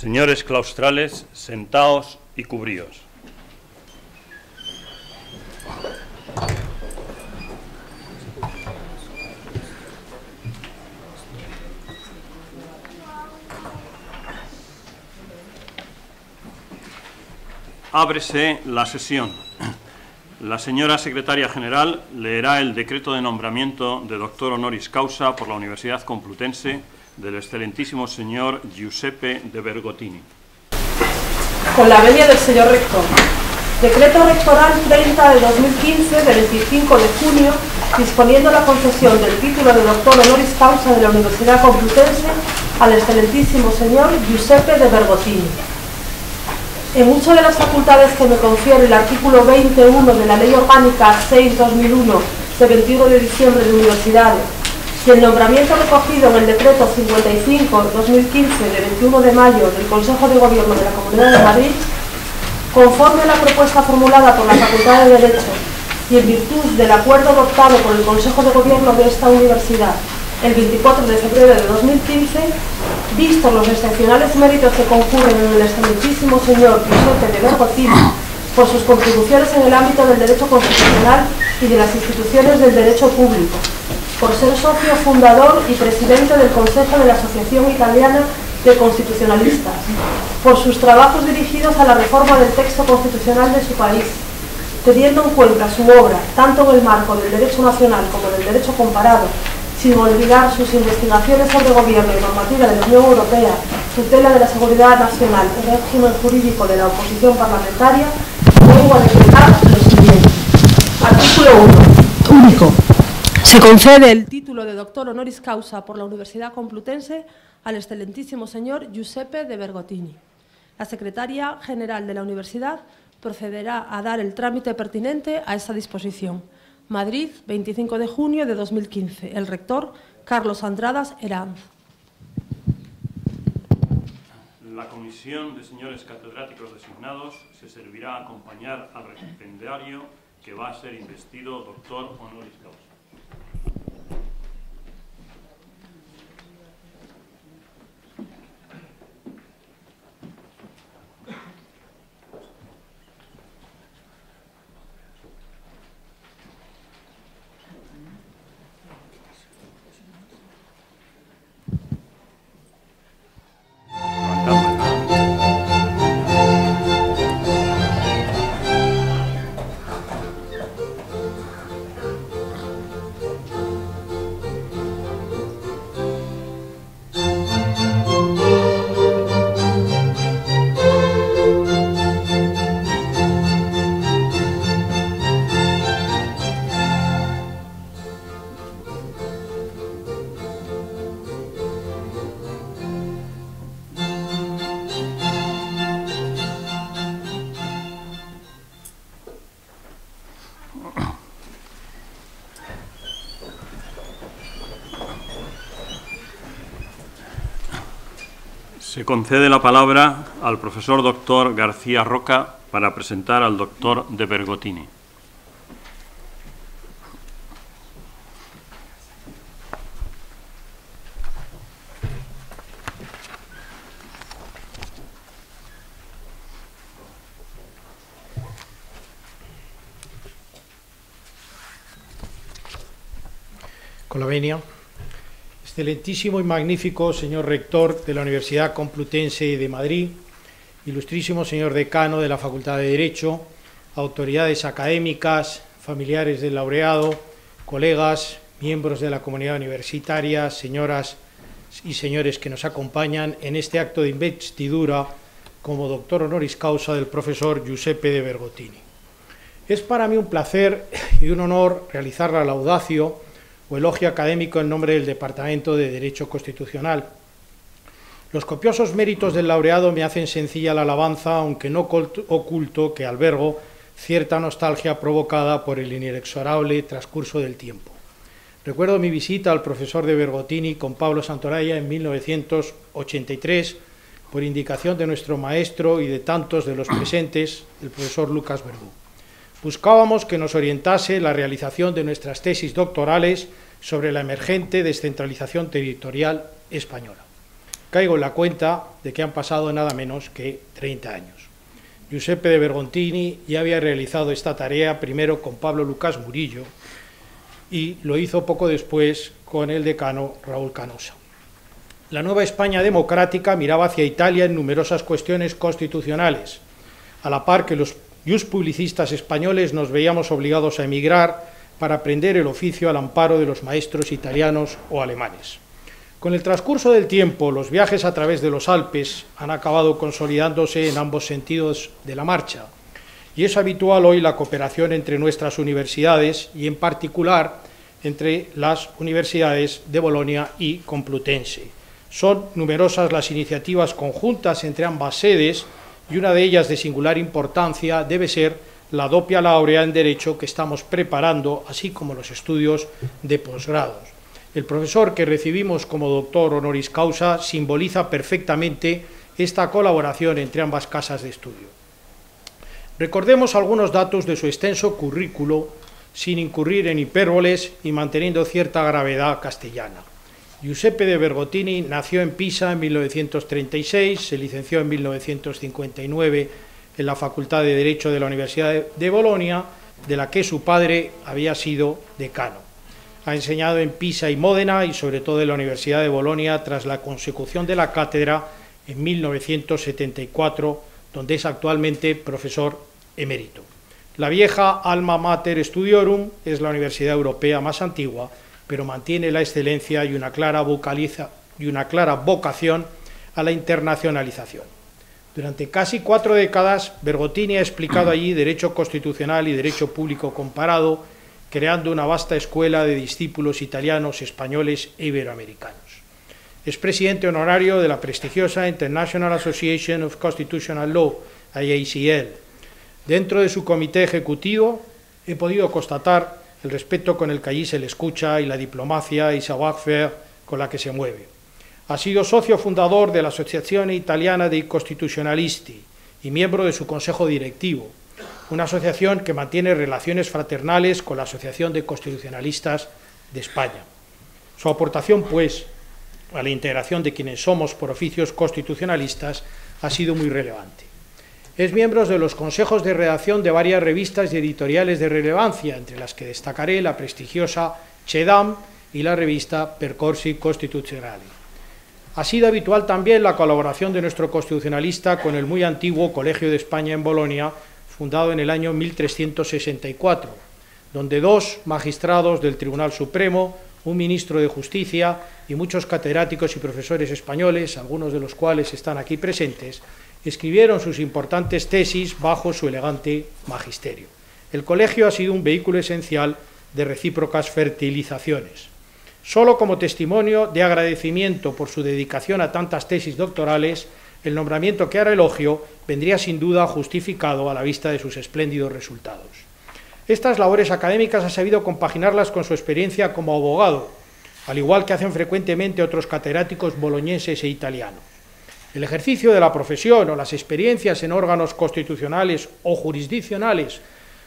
Señores claustrales, sentaos y cubríos. Ábrese la sesión. La señora secretaria general leerá el decreto de nombramiento de doctor honoris causa por la Universidad Complutense del excelentísimo señor Giuseppe de Bergottini. Con la venia del señor rector. Decreto rectoral 30 de 2015 de 25 de junio disponiendo la concesión del título de doctor honoris causa de la Universidad Complutense al excelentísimo señor Giuseppe de Bergottini. En muchas de las facultades que me confiere el artículo 21 de la Ley Orgánica 6/2001 de 21 de diciembre de Universidades y el nombramiento recogido en el Decreto 55/2015 de 21 de mayo del Consejo de Gobierno de la Comunidad de Madrid, conforme a la propuesta formulada por la Facultad de Derecho y en virtud del acuerdo adoptado por el Consejo de Gobierno de esta universidad el 24 de febrero de 2015, vistos los excepcionales méritos que concurren en el excelentísimo señor Giuseppe de Bergottini por sus contribuciones en el ámbito del derecho constitucional y de las instituciones del derecho público, por ser socio fundador y presidente del Consejo de la Asociación Italiana de Constitucionalistas, por sus trabajos dirigidos a la reforma del texto constitucional de su país, teniendo en cuenta su obra tanto en el marco del derecho nacional como del derecho comparado, sin olvidar sus investigaciones sobre gobierno y normativa de la Unión Europea, tutela de la seguridad nacional y régimen jurídico de la oposición parlamentaria, vengo a decretar lo siguiente. Artículo 1. Único. Se concede el título de doctor honoris causa por la Universidad Complutense al excelentísimo señor Giuseppe de Bergottini. La secretaria general de la universidad procederá a dar el trámite pertinente a esta disposición. Madrid, 25 de junio de 2015. El rector, Carlos Andradas Heranz. La comisión de señores catedráticos designados se servirá a acompañar al recipiendario que va a ser investido doctor honoris causa. Se concede la palabra al profesor doctor García Roca para presentar al doctor de Bergottini. Con la venia. Excelentísimo y magnífico señor rector de la Universidad Complutense de Madrid, ilustrísimo señor decano de la Facultad de Derecho, autoridades académicas, familiares del laureado, colegas, miembros de la comunidad universitaria, señoras y señores que nos acompañan en este acto de investidura como doctor honoris causa del profesor Giuseppe de Bergottini. Es para mí un placer y un honor realizar la laudatio o elogio académico en nombre del Departamento de Derecho Constitucional. Los copiosos méritos del laureado me hacen sencilla la alabanza, aunque no oculto que albergo cierta nostalgia provocada por el inexorable transcurso del tiempo. Recuerdo mi visita al profesor de Bergottini con Pablo Santoraya en 1983, por indicación de nuestro maestro y de tantos de los presentes, el profesor Lucas Verdú. Buscábamos que nos orientase la realización de nuestras tesis doctorales sobre la emergente descentralización territorial española. caigo en la cuenta de que han pasado nada menos que 30 años. Giuseppe de Bergontini ya había realizado esta tarea primero con Pablo Lucas Murillo y lo hizo poco después con el decano Raúl Canosa. La nueva España democrática miraba hacia Italia en numerosas cuestiones constitucionales, a la par que los justpublicistas españoles nos veíamos obligados a emigrar para aprender el oficio al amparo de los maestros italianos o alemanes. Con el transcurso del tiempo, los viajes a través de los Alpes han acabado consolidándose en ambos sentidos de la marcha, y es habitual hoy la cooperación entre nuestras universidades y, en particular, entre las universidades de Bolonia y Complutense. Son numerosas las iniciativas conjuntas entre ambas sedes y una de ellas de singular importancia debe ser la doppia laurea en Derecho que estamos preparando, así como los estudios de posgrados. El profesor que recibimos como doctor honoris causa simboliza perfectamente esta colaboración entre ambas casas de estudio. Recordemos algunos datos de su extenso currículo sin incurrir en hipérboles y manteniendo cierta gravedad castellana. Giuseppe de Bergontini nació en Pisa en 1936, se licenció en 1959 en la Facultad de Derecho de la Universidad de Bolonia, de la que su padre había sido decano. Ha enseñado en Pisa y Módena y sobre todo en la Universidad de Bolonia tras la consecución de la cátedra en 1974, donde es actualmente profesor emérito. La vieja Alma Mater Studiorum es la universidad europea más antigua, pero mantiene la excelencia y una clara vocación a la internacionalización. Durante casi 4 décadas, Bergontini ha explicado allí Derecho Constitucional y Derecho Público Comparado, creando una vasta escuela de discípulos italianos, españoles e iberoamericanos. Es presidente honorario de la prestigiosa International Association of Constitutional Law, IACL. Dentro de su comité ejecutivo he podido constatar el respeto con el que allí se le escucha y la diplomacia y savoir-faire con la que se mueve. Ha sido socio fundador de la Asociazione Italiana dei Costituzionalisti y miembro de su consejo directivo, una asociación que mantiene relaciones fraternales con la Asociación de Constitucionalistas de España. Su aportación, pues, a la integración de quienes somos por oficios constitucionalistas ha sido muy relevante. Es miembro de los consejos de redacción de varias revistas y editoriales de relevancia, entre las que destacaré la prestigiosa CEDAM y la revista Percorsi Costituzionali. Ha sido habitual también la colaboración de nuestro constitucionalista con el muy antiguo Colegio de España en Bolonia, fundado en el año 1364, donde 2 magistrados del Tribunal Supremo, un ministro de Justicia y muchos catedráticos y profesores españoles, algunos de los cuales están aquí presentes, escribieron sus importantes tesis bajo su elegante magisterio. El colegio ha sido un vehículo esencial de recíprocas fertilizaciones. Solo como testimonio de agradecimiento por su dedicación a tantas tesis doctorales, el nombramiento que ahora elogio vendría sin duda justificado a la vista de sus espléndidos resultados. Estas labores académicas ha sabido compaginarlas con su experiencia como abogado, al igual que hacen frecuentemente otros catedráticos boloñeses e italianos. El ejercicio de la profesión o las experiencias en órganos constitucionales o jurisdiccionales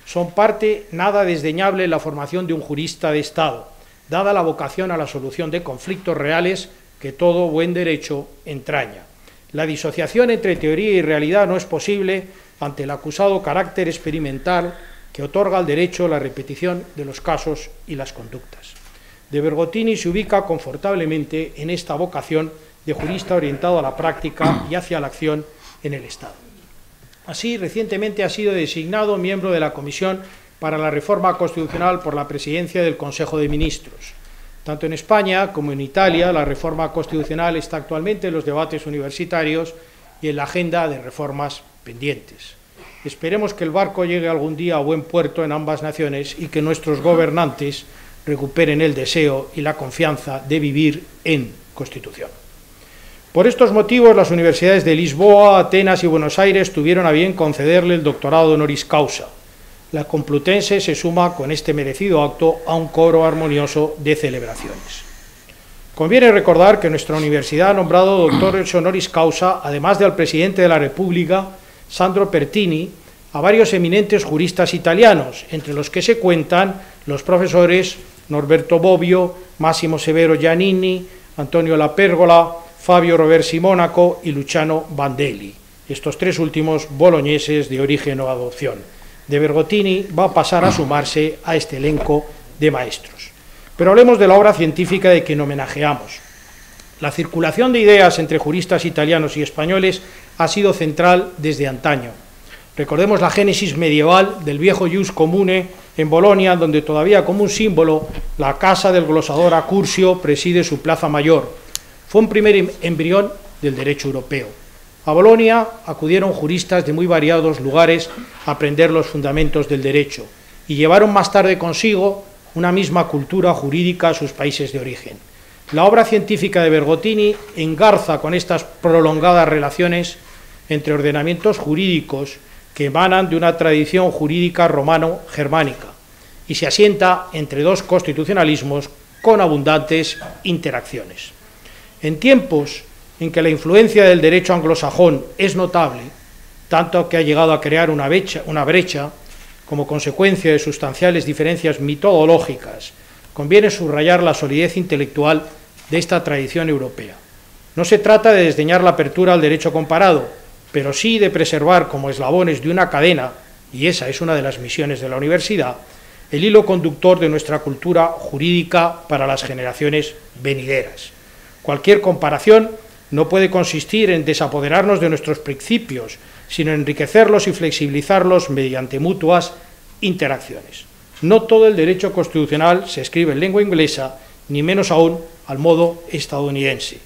son parte nada desdeñable en la formación de un jurista de Estado, dada la vocación a la solución de conflictos reales que todo buen derecho entraña. La disociación entre teoría y realidad no es posible ante el acusado carácter experimental que otorga al derecho la repetición de los casos y las conductas. De Bergontini se ubica confortablemente en esta vocación de jurista orientado a la práctica y hacia la acción en el Estado. Así, recientemente ha sido designado miembro de la Comisión para la Reforma Constitucional por la Presidencia del Consejo de Ministros. Tanto en España como en Italia, la reforma constitucional está actualmente en los debates universitarios y en la agenda de reformas pendientes. Esperemos que el barco llegue algún día a buen puerto en ambas naciones y que nuestros gobernantes recuperen el deseo y la confianza de vivir en Constitución. Por estos motivos, las universidades de Lisboa, Atenas y Buenos Aires tuvieron a bien concederle el doctorado honoris causa. La Complutense se suma con este merecido acto a un coro armonioso de celebraciones. Conviene recordar que nuestra universidad ha nombrado doctores honoris causa, además del presidente de la República, Sandro Pertini, a varios eminentes juristas italianos, entre los que se cuentan los profesores Norberto Bobbio, Massimo Severo Giannini, Antonio La Pergola, Fabio Roversi Mónaco y Luciano Bandelli, estos tres últimos bologneses de origen o adopción. De Bergottini va a pasar a sumarse a este elenco de maestros. Pero hablemos de la obra científica de quien homenajeamos. La circulación de ideas entre juristas italianos y españoles ha sido central desde antaño. Recordemos la génesis medieval del viejo Ius Comune en Bolonia, donde todavía como un símbolo la casa del glosador Accurcio preside su plaza mayor. Fue un primer embrión del derecho europeo. A Bolonia acudieron juristas de muy variados lugares a aprender los fundamentos del derecho y llevaron más tarde consigo una misma cultura jurídica a sus países de origen. La obra científica de Bergottini engarza con estas prolongadas relaciones entre ordenamientos jurídicos que emanan de una tradición jurídica romano-germánica y se asienta entre dos constitucionalismos con abundantes interacciones. En tiempos en que la influencia del derecho anglosajón es notable, tanto que ha llegado a crear una brecha como consecuencia de sustanciales diferencias metodológicas, conviene subrayar la solidez intelectual de esta tradición europea. No se trata de desdeñar la apertura al derecho comparado, pero sí de preservar como eslabones de una cadena, y esa es una de las misiones de la universidad, el hilo conductor de nuestra cultura jurídica para las generaciones venideras. Cualquier comparación no puede consistir en desapoderarnos de nuestros principios, sino en enriquecerlos y flexibilizarlos mediante mutuas interacciones. No todo el derecho constitucional se escribe en lengua inglesa, ni menos aún al modo estadounidense.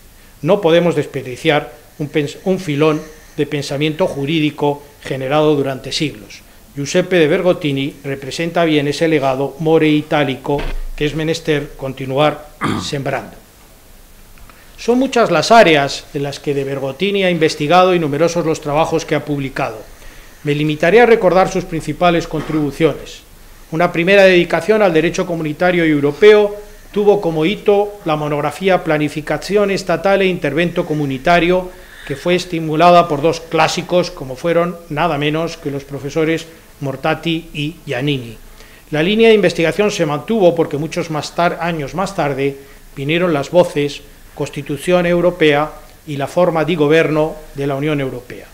No podemos desperdiciar un filón de pensamiento jurídico generado durante siglos. Giuseppe de Bergottini representa bien ese legado more itálico que es menester continuar sembrando. Son muchas las áreas en las que de Bergottini ha investigado y numerosos los trabajos que ha publicado. Me limitaré a recordar sus principales contribuciones. Una primera dedicación al derecho comunitario y europeo tuvo como hito la monografía Planificación estatal e intervento comunitario, que fue estimulada por dos clásicos como fueron nada menos que los profesores Mortati y Giannini. La línea de investigación se mantuvo porque muchos años más tarde vinieron las voces Constitución Europea y la forma de gobierno de la Unión Europea.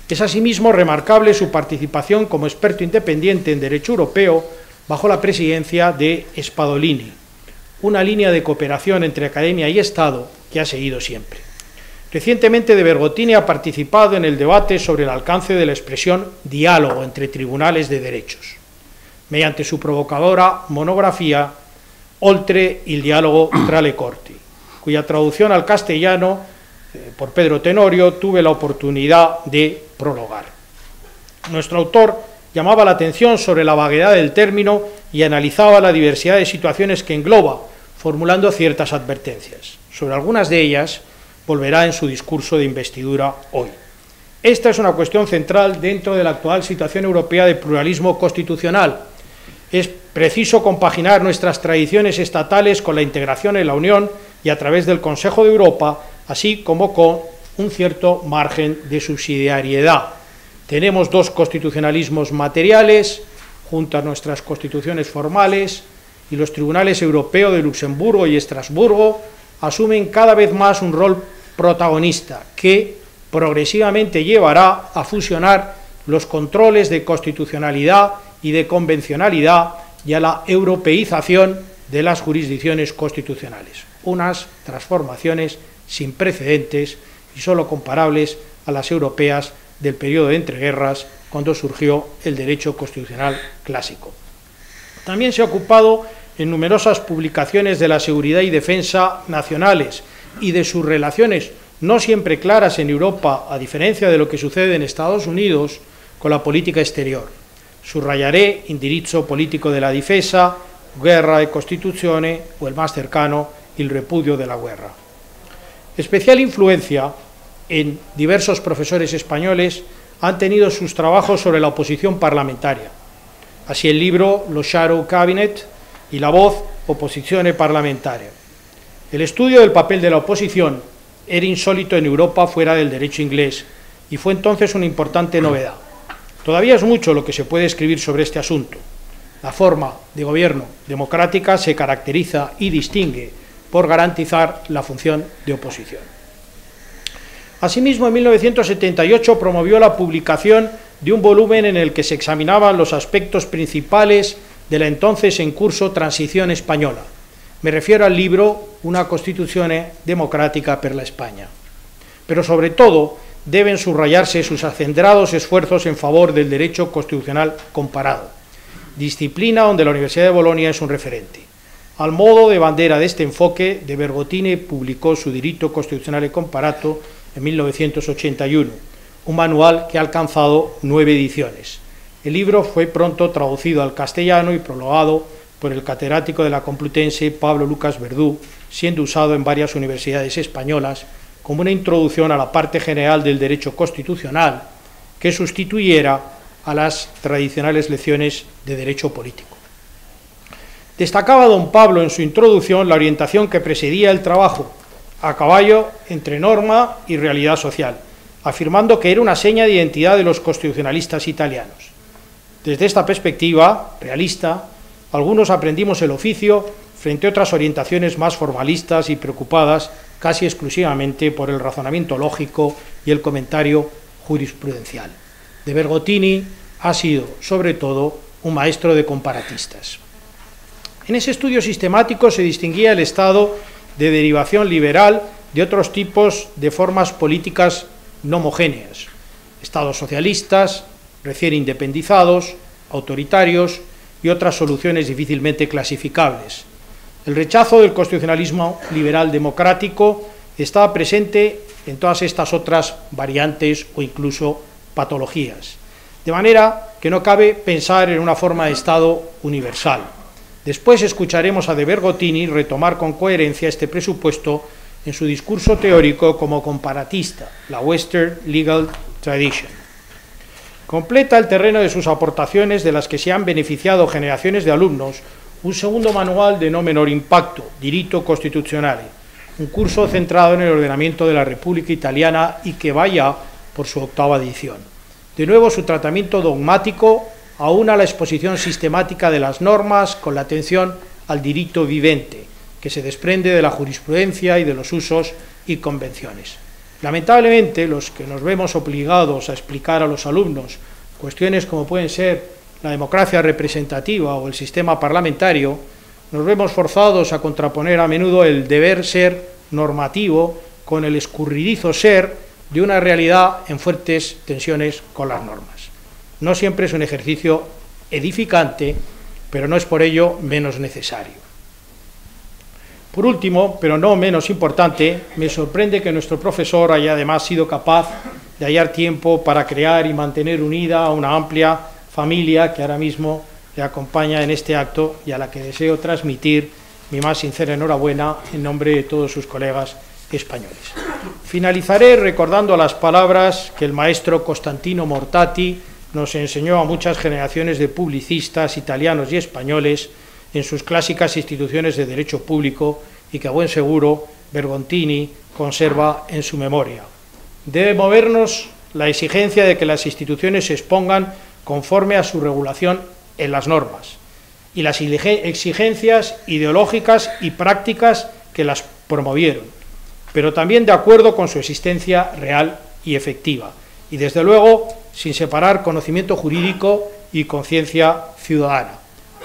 Es asimismo remarcable su participación como experto independiente en derecho europeo bajo la presidencia de Spadolini, una línea de cooperación entre academia y Estado que ha seguido siempre. Recientemente de Bergottini ha participado en el debate sobre el alcance de la expresión diálogo entre tribunales de derechos, mediante su provocadora monografía Oltre il dialogo tra le corti, cuya traducción al castellano por Pedro Tenorio tuve la oportunidad de prologar. Nuestro autor llamaba la atención sobre la vaguedad del término y analizaba la diversidad de situaciones que engloba, formulando ciertas advertencias. Sobre algunas de ellas volverá en su discurso de investidura hoy. Esta es una cuestión central dentro de la actual situación europea de pluralismo constitucional. Es preciso compaginar nuestras tradiciones estatales con la integración en la Unión y a través del Consejo de Europa, así como con un cierto margen de subsidiariedad. Tenemos dos constitucionalismos materiales, junto a nuestras constituciones formales, y los tribunales europeos de Luxemburgo y Estrasburgo asumen cada vez más un rol protagonista que progresivamente llevará a fusionar los controles de constitucionalidad y de convencionalidad y a la europeización de las jurisdicciones constitucionales. Unas transformaciones sin precedentes y solo comparables a las europeas del periodo de entreguerras, cuando surgió el derecho constitucional clásico. También se ha ocupado en numerosas publicaciones de la seguridad y defensa nacionales y de sus relaciones, no siempre claras en Europa, a diferencia de lo que sucede en Estados Unidos, con la política exterior. Subrayaré Indirizzo politico della difesa, Guerra e Costituzione, o el más cercano, Il repudio de la guerra. Especial influencia en diversos profesores españoles han tenido sus trabajos sobre la oposición parlamentaria. Así el libro Lo Shadow Cabinet y la voz Opposizione Parlamentaria. El estudio del papel de la oposición era insólito en Europa fuera del derecho inglés y fue entonces una importante novedad. Todavía es mucho lo que se puede escribir sobre este asunto. La forma de gobierno democrática se caracteriza y distingue por garantizar la función de oposición. Asimismo, en 1978 promovió la publicación de un volumen en el que se examinaban los aspectos principales de la entonces en curso transición española. Me refiero al libro Una Constituzione democrática per la España. Pero sobre todo deben subrayarse sus acendrados esfuerzos en favor del derecho constitucional comparado, disciplina donde la Universidad de Bolonia es un referente. Al modo de bandera de este enfoque, De Bergottini publicó su Diritto Costituzionale Comparato en 1981, un manual que ha alcanzado 9 ediciones. El libro fue pronto traducido al castellano y prologado por el catedrático de la Complutense Pablo Lucas Verdú, siendo usado en varias universidades españolas como una introducción a la parte general del derecho constitucional que sustituyera a las tradicionales lecciones de derecho político. Destacaba don Pablo en su introducción la orientación que precedía el trabajo, a caballo entre norma y realidad social, afirmando que era una seña de identidad de los constitucionalistas italianos. Desde esta perspectiva realista, algunos aprendimos el oficio frente a otras orientaciones más formalistas y preocupadas casi exclusivamente por el razonamiento lógico y el comentario jurisprudencial. De Bergottini ha sido, sobre todo, un maestro de comparatistas. En ese estudio sistemático se distinguía el estado de derivación liberal de otros tipos de formas políticas no homogéneas, estados socialistas, recién independizados, autoritarios y otras soluciones difícilmente clasificables. El rechazo del constitucionalismo liberal democrático estaba presente en todas estas otras variantes o incluso patologías, de manera que no cabe pensar en una forma de Estado universal. Después escucharemos a De Bergottini retomar con coherencia este presupuesto en su discurso teórico como comparatista, la Western Legal Tradition. Completa el terreno de sus aportaciones, de las que se han beneficiado generaciones de alumnos, un segundo manual de no menor impacto, Diritto Costituzionale, un curso centrado en el ordenamiento de la República Italiana y que va ya por su 8ª edición. De nuevo, su tratamiento dogmático aúna la exposición sistemática de las normas con la atención al diritto vivente, que se desprende de la jurisprudencia y de los usos y convenciones. Lamentablemente, los que nos vemos obligados a explicar a los alumnos cuestiones como pueden ser la democracia representativa o el sistema parlamentario, nos vemos forzados a contraponer a menudo el deber ser normativo con el escurridizo ser de una realidad en fuertes tensiones con las normas. No siempre es un ejercicio edificante, pero no es por ello menos necesario. Por último, pero no menos importante, me sorprende que nuestro profesor haya además sido capaz de hallar tiempo para crear y mantener unida a una amplia familia que ahora mismo le acompaña en este acto y a la que deseo transmitir mi más sincera enhorabuena en nombre de todos sus colegas españoles. Finalizaré recordando las palabras que el maestro Costantino Mortati nos enseñó a muchas generaciones de publicistas italianos y españoles en sus clásicas instituciones de derecho público y que a buen seguro Bergottini conserva en su memoria. Debe movernos la exigencia de que las instituciones se expongan conforme a su regulación en las normas y las exigencias ideológicas y prácticas que las promovieron, pero también de acuerdo con su existencia real y efectiva, y desde luego sin separar conocimiento jurídico y conciencia ciudadana.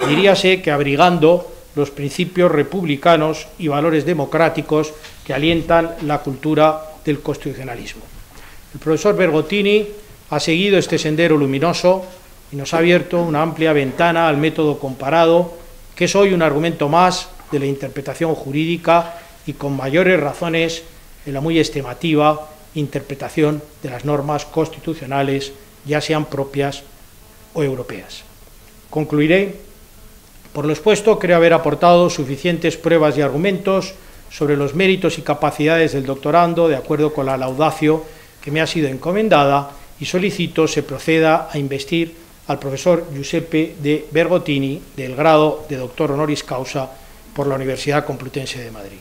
Diríase que abrigando los principios republicanos y valores democráticos que alientan la cultura del constitucionalismo. El profesor Bergottini ha seguido este sendero luminoso y nos ha abierto una amplia ventana al método comparado, que es hoy un argumento más de la interpretación jurídica y con mayores razones en la muy estimativa interpretación de las normas constitucionales, ya sean propias o europeas. Concluiré. Por lo expuesto, creo haber aportado suficientes pruebas y argumentos sobre los méritos y capacidades del doctorando, de acuerdo con la laudatio que me ha sido encomendada, y solicito se proceda a investir al profesor Giuseppe De Bergottini del grado de doctor honoris causa por la Universidad Complutense de Madrid.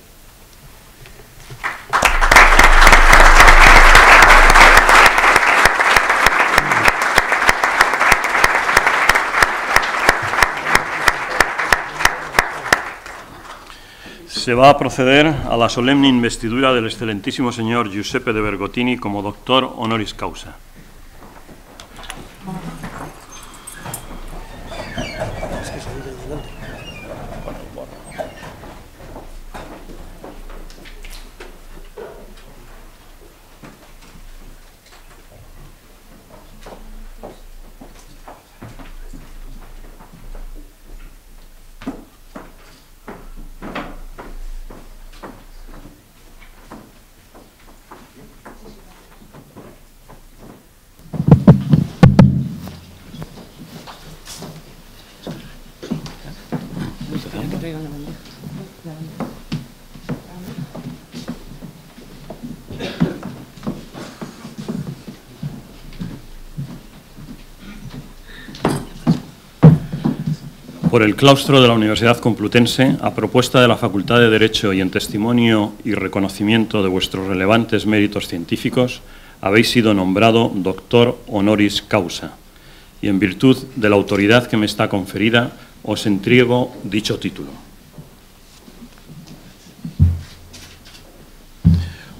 Se va a proceder a la solemne investidura del excelentísimo señor Giuseppe de Bergottini como doctor honoris causa. Por el claustro de la Universidad Complutense, a propuesta de la Facultad de Derecho y en testimonio y reconocimiento de vuestros relevantes méritos científicos, habéis sido nombrado doctor honoris causa y en virtud de la autoridad que me está conferida, os entrego dicho título.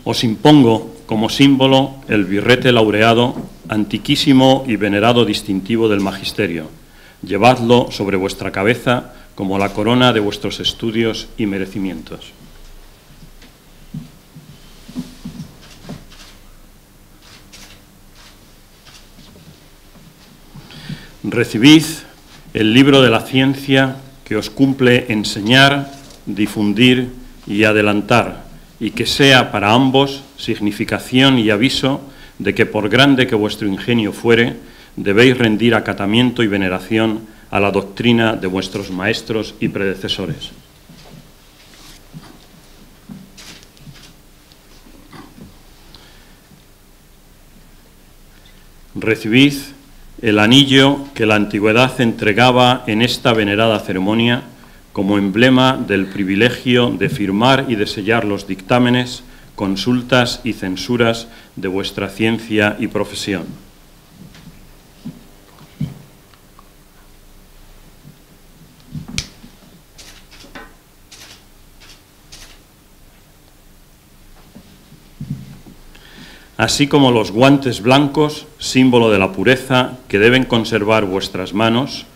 Os impongo como símbolo el birrete laureado, antiquísimo y venerado distintivo del magisterio. Llevadlo sobre vuestra cabeza como la corona de vuestros estudios y merecimientos. Recibid el libro de la ciencia que os cumple enseñar, difundir y adelantar, y que sea para ambos significación y aviso de que por grande que vuestro ingenio fuere, debéis rendir acatamiento y veneración a la doctrina de vuestros maestros y predecesores. Recibid el anillo que la antigüedad entregaba en esta venerada ceremonia como emblema del privilegio de firmar y de sellar los dictámenes, consultas y censuras de vuestra ciencia y profesión. Así como los guantes blancos, símbolo de la pureza, que deben conservar vuestras manos,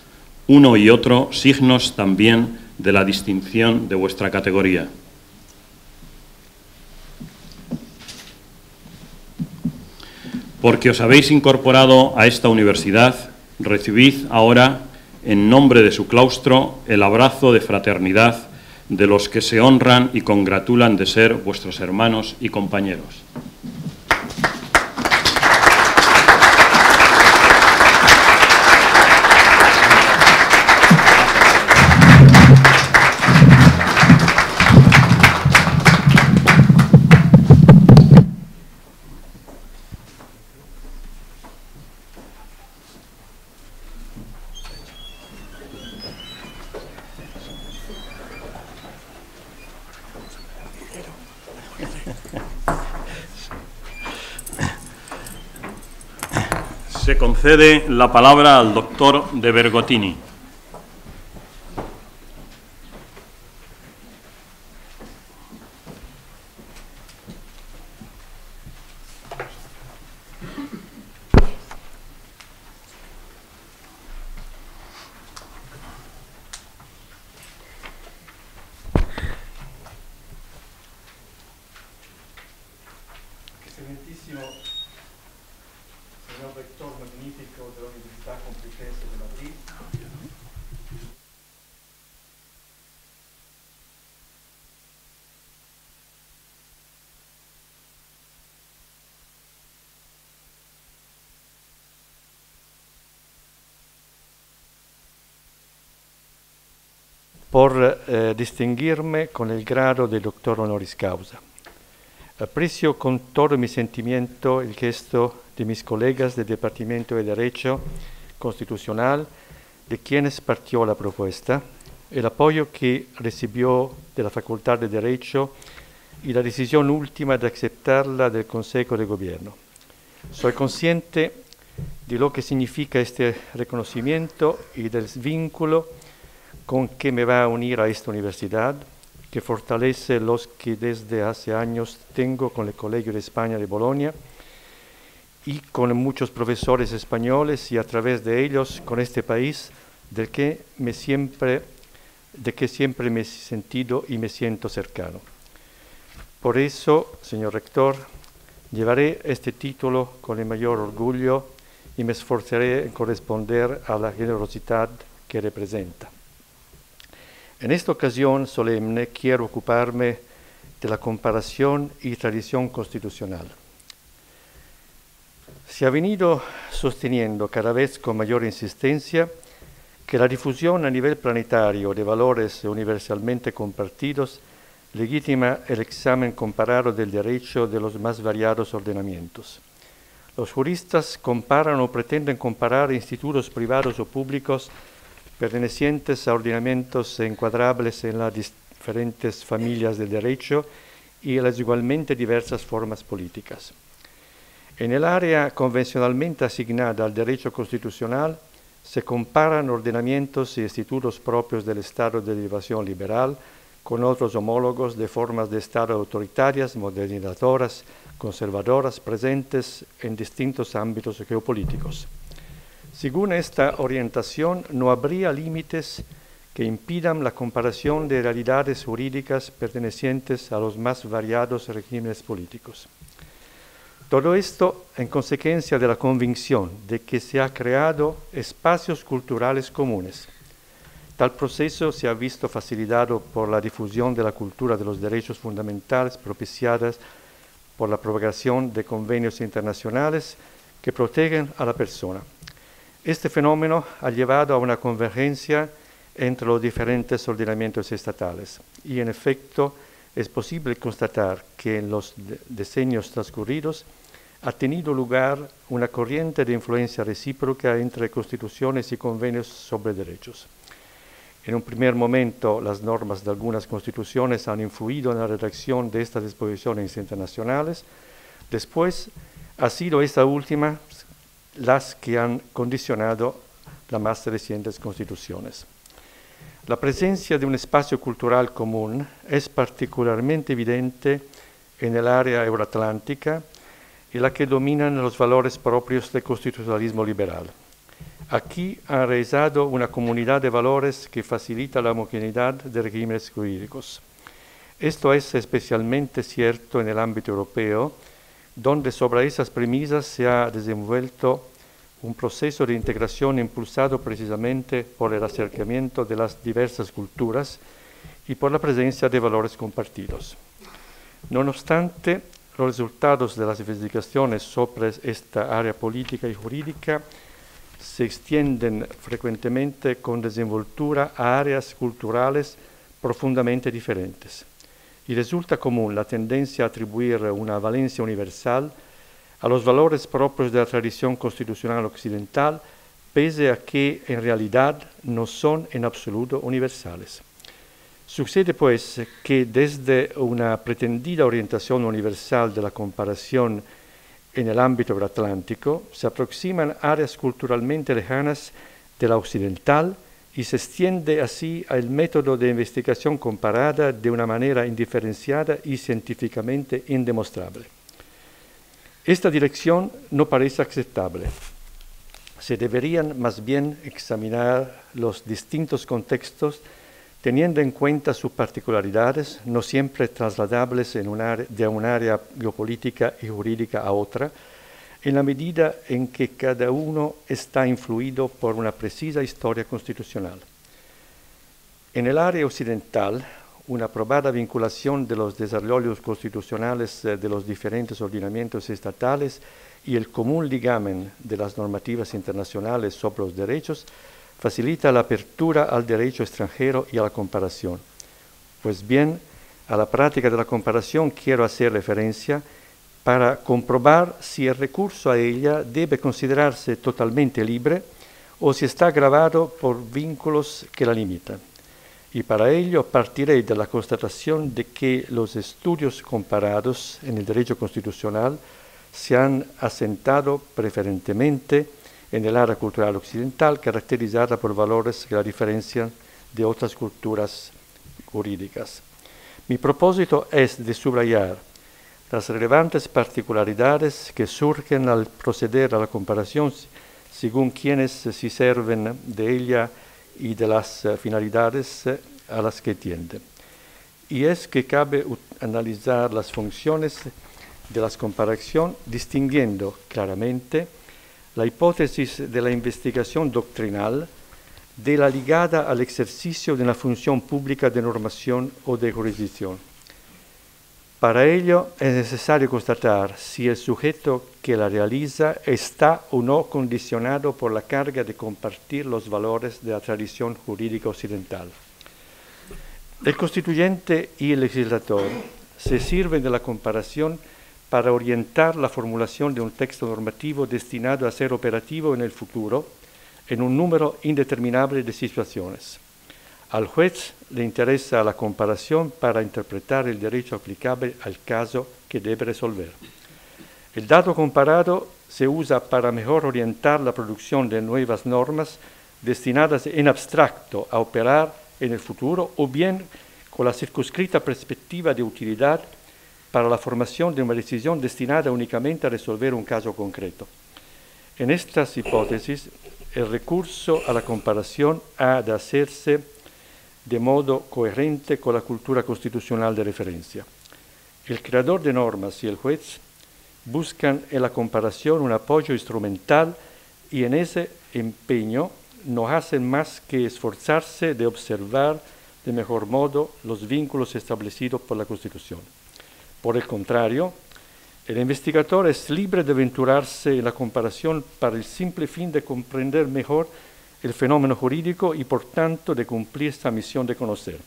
uno y otro signos también de la distinción de vuestra categoría. Porque os habéis incorporado a esta universidad, recibid ahora, en nombre de su claustro, el abrazo de fraternidad de los que se honran y congratulan de ser vuestros hermanos y compañeros. Se concede la palabra al doctor de Bergottini. Excelentísimo señor rector magnífico de la Universidad Complutense de Madrid, por distinguirme con el grado de doctor honoris causa. Aprecio con todo mi sentimiento el gesto de mis colegas del Departamento de Derecho Constitucional, de quienes partió la propuesta, el apoyo que recibió de la Facultad de Derecho y la decisión última de aceptarla del Consejo de Gobierno. Soy consciente de lo que significa este reconocimiento y del vínculo con que me va a unir a esta universidad, que fortalece los que desde hace años tengo con el Colegio de España de Bolonia y con muchos profesores españoles y a través de ellos con este país de que siempre me he sentido y me siento cercano. Por eso, señor rector, llevaré este título con el mayor orgullo y me esforzaré en corresponder a la generosidad que representa. En esta ocasión solemne quiero ocuparme de la comparación y tradición constitucional. Se ha venido sosteniendo cada vez con mayor insistencia que la difusión a nivel planetario de valores universalmente compartidos legitima el examen comparado del derecho de los más variados ordenamientos. Los juristas comparan o pretenden comparar institutos privados o públicos pertenecientes a ordenamientos encuadrables en las diferentes familias del derecho y en las igualmente diversas formas políticas. En el área convencionalmente asignada al derecho constitucional se comparan ordenamientos y institutos propios del Estado de derivación liberal con otros homólogos de formas de Estado autoritarias, modernizadoras, conservadoras, presentes en distintos ámbitos geopolíticos. Según esta orientación, no habría límites que impidan la comparación de realidades jurídicas pertenecientes a los más variados regímenes políticos. Todo esto en consecuencia de la convicción de que se han creado espacios culturales comunes. Tal proceso se ha visto facilitado por la difusión de la cultura de los derechos fundamentales propiciadas por la propagación de convenios internacionales que protegen a la persona. Este fenómeno ha llevado a una convergencia entre los diferentes ordenamientos estatales y, en efecto, es posible constatar que en los decenios transcurridos ha tenido lugar una corriente de influencia recíproca entre constituciones y convenios sobre derechos. En un primer momento, las normas de algunas constituciones han influido en la redacción de estas disposiciones internacionales. Después, ha sido esta última las que han condicionado las más recientes constituciones. La presencia de un espacio cultural común es particularmente evidente en el área euroatlántica, en la que dominan los valores propios del constitucionalismo liberal. Aquí ha realizado una comunidad de valores que facilita la homogeneidad de regímenes jurídicos. Esto es especialmente cierto en el ámbito europeo, donde sobre esas premisas se ha desenvuelto un proceso de integración impulsado precisamente por el acercamiento de las diversas culturas y por la presencia de valores compartidos. No obstante, los resultados de las investigaciones sobre esta área política y jurídica se extienden frecuentemente con desenvoltura a áreas culturales profundamente diferentes. Y resulta común la tendencia a atribuir una valencia universal a los valores propios de la tradición constitucional occidental, pese a que en realidad no son en absoluto universales. Sucede pues que desde una pretendida orientación universal de la comparación en el ámbito euroatlántico se aproximan áreas culturalmente lejanas de la occidental y se extiende así al método de investigación comparada de una manera indiferenciada y científicamente indemostrable. Esta dirección no parece aceptable. Se deberían más bien examinar los distintos contextos teniendo en cuenta sus particularidades, no siempre trasladables de un área geopolítica y jurídica a otra, en la medida en que cada uno está influido por una precisa historia constitucional. En el área occidental, una probada vinculación de los desarrollos constitucionales de los diferentes ordenamientos estatales y el común ligamen de las normativas internacionales sobre los derechos facilita la apertura al derecho extranjero y a la comparación. Pues bien, a la práctica de la comparación quiero hacer referencia para comprobar si el recurso a ella debe considerarse totalmente libre o si está gravado por vínculos que la limitan. Y para ello partiré de la constatación de que los estudios comparados en el derecho constitucional se han asentado preferentemente en el área cultural occidental, caracterizada por valores que la diferencian de otras culturas jurídicas. Mi propósito es de subrayar las relevantes particularidades que surgen al proceder a la comparación según quienes se sirven de ella y de las finalidades a las que tiende. Y es que cabe analizar las funciones de la comparación distinguiendo claramente la hipótesis de la investigación doctrinal de la ligada al ejercicio de una función pública de normación o de jurisdicción. Para ello es necesario constatar si el sujeto que la realiza está o no condicionado por la carga de compartir los valores de la tradición jurídica occidental. El constituyente y el legislador se sirven de la comparación para orientar la formulación de un texto normativo destinado a ser operativo en el futuro en un número indeterminable de situaciones. Al juez le interesa la comparación para interpretar el derecho aplicable al caso que debe resolver. El dato comparado se usa para mejor orientar la producción de nuevas normas destinadas en abstracto a operar en el futuro o bien con la circunscrita perspectiva de utilidad para la formación de una decisión destinada únicamente a resolver un caso concreto. En estas hipótesis, el recurso a la comparación ha de hacerse de modo coherente con la cultura constitucional de referencia. El creador de normas y el juez buscan en la comparación un apoyo instrumental y en ese empeño no hacen más que esforzarse de observar de mejor modo los vínculos establecidos por la Constitución. Por el contrario, el investigador es libre de aventurarse en la comparación para el simple fin de comprender mejor el fenómeno jurídico y por tanto de cumplir esta misión de conocer.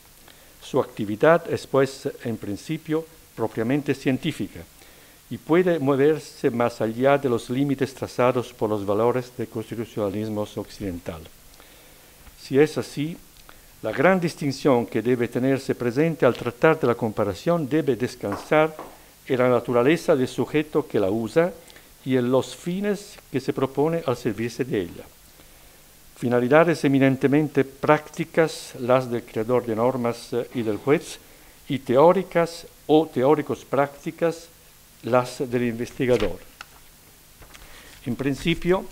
Su actividad es pues en principio propiamente científica y puede moverse más allá de los límites trazados por los valores del constitucionalismo occidental. Si es así, la gran distinción que debe tenerse presente al tratar de la comparación debe descansar en la naturaleza del sujeto que la usa y en los fines que se propone al servirse de ella. Finalidades eminentemente prácticas, las del creador de normas y del juez, y teóricas o teóricos prácticas, las del investigador. En principio,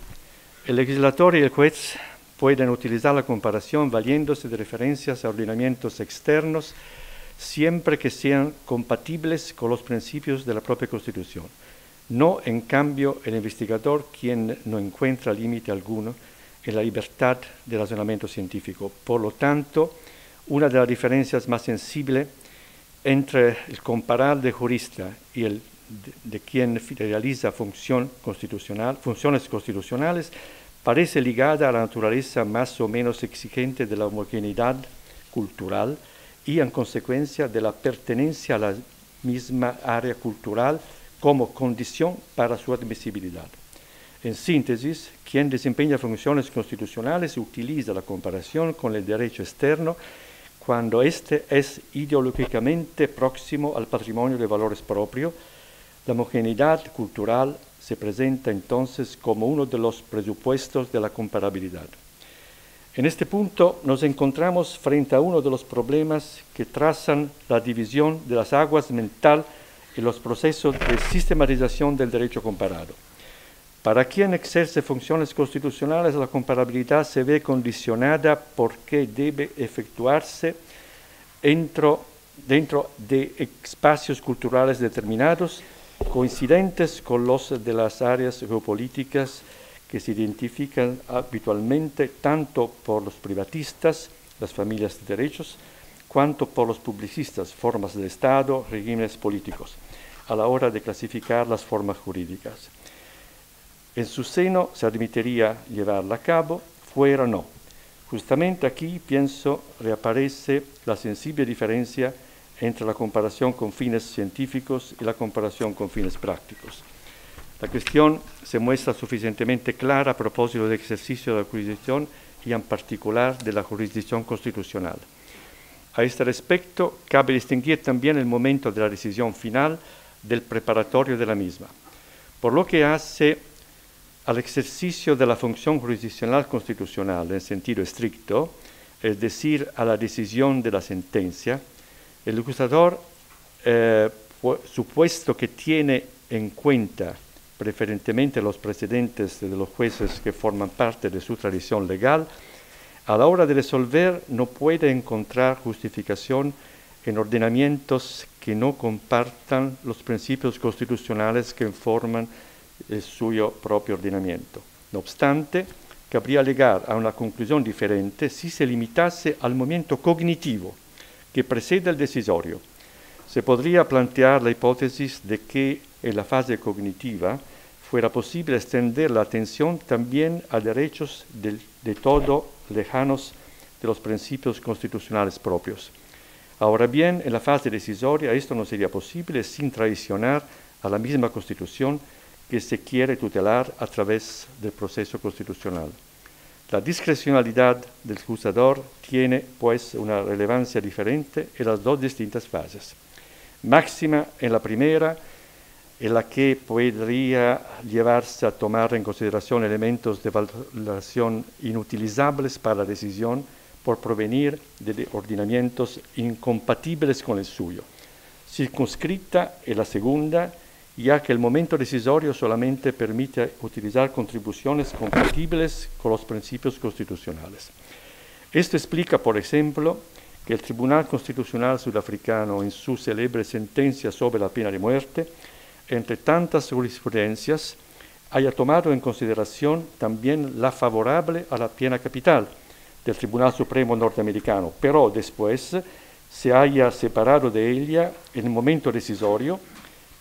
el legislador y el juez pueden utilizar la comparación valiéndose de referencias a ordenamientos externos siempre que sean compatibles con los principios de la propia Constitución. No, en cambio, el investigador quien no encuentra límite alguno en la libertad del razonamiento científico. Por lo tanto, una de las diferencias más sensibles entre el comparar de jurista y el de quien realiza funciones constitucionales parece ligada a la naturaleza más o menos exigente de la homogeneidad cultural y en consecuencia de la pertenencia a la misma área cultural como condición para su admisibilidad. En síntesis, quien desempeña funciones constitucionales utiliza la comparación con el derecho externo cuando éste es ideológicamente próximo al patrimonio de valores propio. La homogeneidad cultural se presenta entonces como uno de los presupuestos de la comparabilidad. En este punto nos encontramos frente a uno de los problemas que trazan la división de las aguas mental en los procesos de sistematización del derecho comparado. Para quien ejerce funciones constitucionales, la comparabilidad se ve condicionada porque debe efectuarse dentro de espacios culturales determinados, coincidentes con los de las áreas geopolíticas que se identifican habitualmente tanto por los privatistas, las familias de derechos, cuanto por los publicistas, formas de Estado, regímenes políticos, a la hora de clasificar las formas jurídicas. En su seno se admitiría llevarla a cabo, fuera no. Justamente aquí, pienso, reaparece la sensible diferencia entre la comparación con fines científicos y la comparación con fines prácticos. La cuestión se muestra suficientemente clara a propósito del ejercicio de la jurisdicción y en particular de la jurisdicción constitucional. A este respecto, cabe distinguir también el momento de la decisión final del preparatorio de la misma. Por lo que hace al ejercicio de la función jurisdiccional constitucional en sentido estricto, es decir, a la decisión de la sentencia, El legislador, supuesto que tiene en cuenta preferentemente los precedentes de los jueces que forman parte de su tradición legal, a la hora de resolver no puede encontrar justificación en ordenamientos que no compartan los principios constitucionales que forman el suyo propio ordenamiento. No obstante, cabría llegar a una conclusión diferente si se limitase al momento cognitivo que precede el decisorio. Se podría plantear la hipótesis de que en la fase cognitiva fuera posible extender la atención también a derechos de todo lejanos de los principios constitucionales propios. Ahora bien, en la fase decisoria esto no sería posible sin traicionar a la misma Constitución que se quiere tutelar a través del proceso constitucional. La discrecionalidad del juzgador tiene, pues, una relevancia diferente en las dos distintas fases. Máxima en la primera, en la que podría llevarse a tomar en consideración elementos de valoración inutilizables para la decisión por provenir de ordenamientos incompatibles con el suyo. Circunscrita en la segunda, ya que el momento decisorio solamente permite utilizar contribuciones compatibles con los principios constitucionales. Esto explica, por ejemplo, que el Tribunal Constitucional Sudafricano, en su célebre sentencia sobre la pena de muerte, entre tantas jurisprudencias, haya tomado en consideración también la favorable a la pena capital del Tribunal Supremo norteamericano, pero después se haya separado de ella en el momento decisorio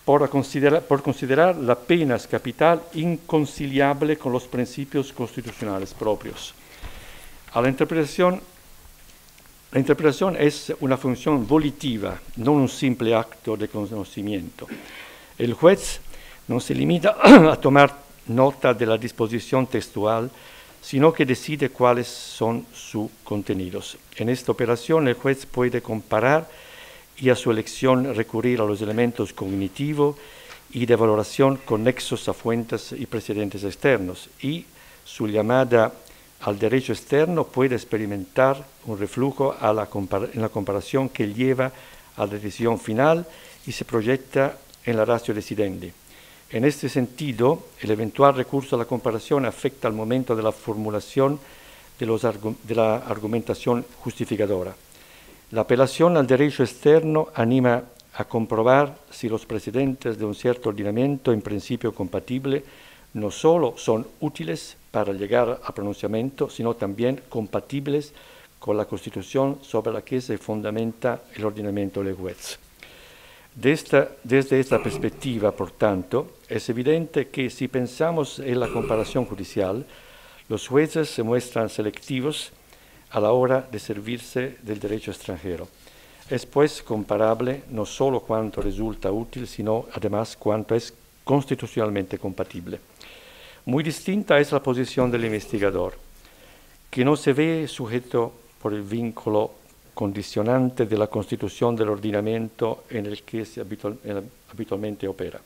por considerar la pena capital inconciliable con los principios constitucionales propios. La interpretación es una función volitiva, no un simple acto de conocimiento. El juez no se limita a tomar nota de la disposición textual, sino que decide cuáles son sus contenidos. En esta operación, el juez puede comparar y a su elección recurrir a los elementos cognitivos y de valoración conexos a fuentes y precedentes externos, y su llamada al derecho externo puede experimentar un reflujo en la comparación que lleva a la decisión final y se proyecta en la ratio decidendi. En este sentido, el eventual recurso a la comparación afecta al momento de la formulación de la argumentación justificadora. La apelación al derecho externo anima a comprobar si los precedentes de un cierto ordenamiento en principio compatible no solo son útiles para llegar a pronunciamiento, sino también compatibles con la Constitución sobre la que se fundamenta el ordenamiento del juez. Desde esta perspectiva, por tanto, es evidente que si pensamos en la comparación judicial, los jueces se muestran selectivos a la hora de servirse del derecho extranjero. Es pues comparable no solo cuanto resulta útil, sino además cuanto es constitucionalmente compatible. Muy distinta es la posición del investigador, que no se ve sujeto por el vínculo condicionante de la constitución del ordenamiento en el que se habitualmente opera.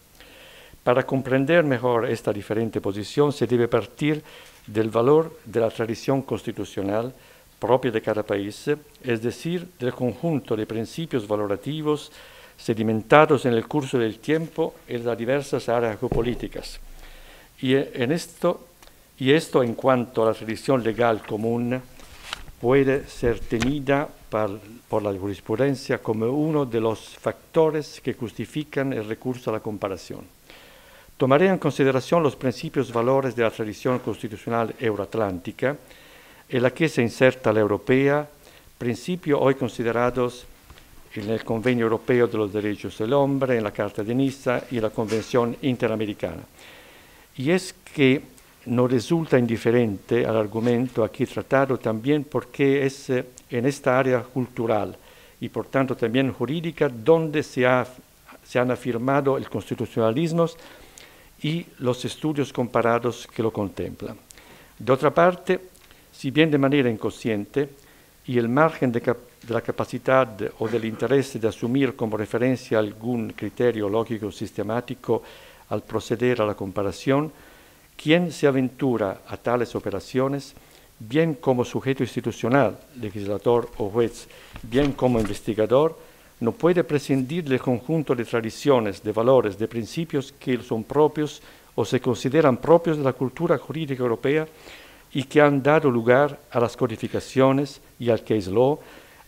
Para comprender mejor esta diferente posición se debe partir del valor de la tradición constitucional propia de cada país, es decir, del conjunto de principios valorativos sedimentados en el curso del tiempo en las diversas áreas geopolíticas. Y esto en cuanto a la tradición legal común puede ser tenida por la jurisprudencia como uno de los factores que justifican el recurso a la comparación. Tomaré en consideración los principios valores de la tradición constitucional euroatlántica, en la que se inserta la europea, principios hoy considerados en el Convenio Europeo de los Derechos del Hombre, en la Carta de Niza y en la Convención Interamericana. Y es que no resulta indiferente al argumento aquí tratado también porque es en esta área cultural y por tanto también jurídica donde se han afirmado el constitucionalismo y los estudios comparados que lo contemplan. De otra parte, si bien de manera inconsciente y el margen de la capacidad o del interés de asumir como referencia algún criterio lógico sistemático al proceder a la comparación, quien se aventura a tales operaciones, bien como sujeto institucional, legislador o juez, bien como investigador, no puede prescindir del conjunto de tradiciones, de valores, de principios que son propios o se consideran propios de la cultura jurídica europea y que han dado lugar a las codificaciones y al case law,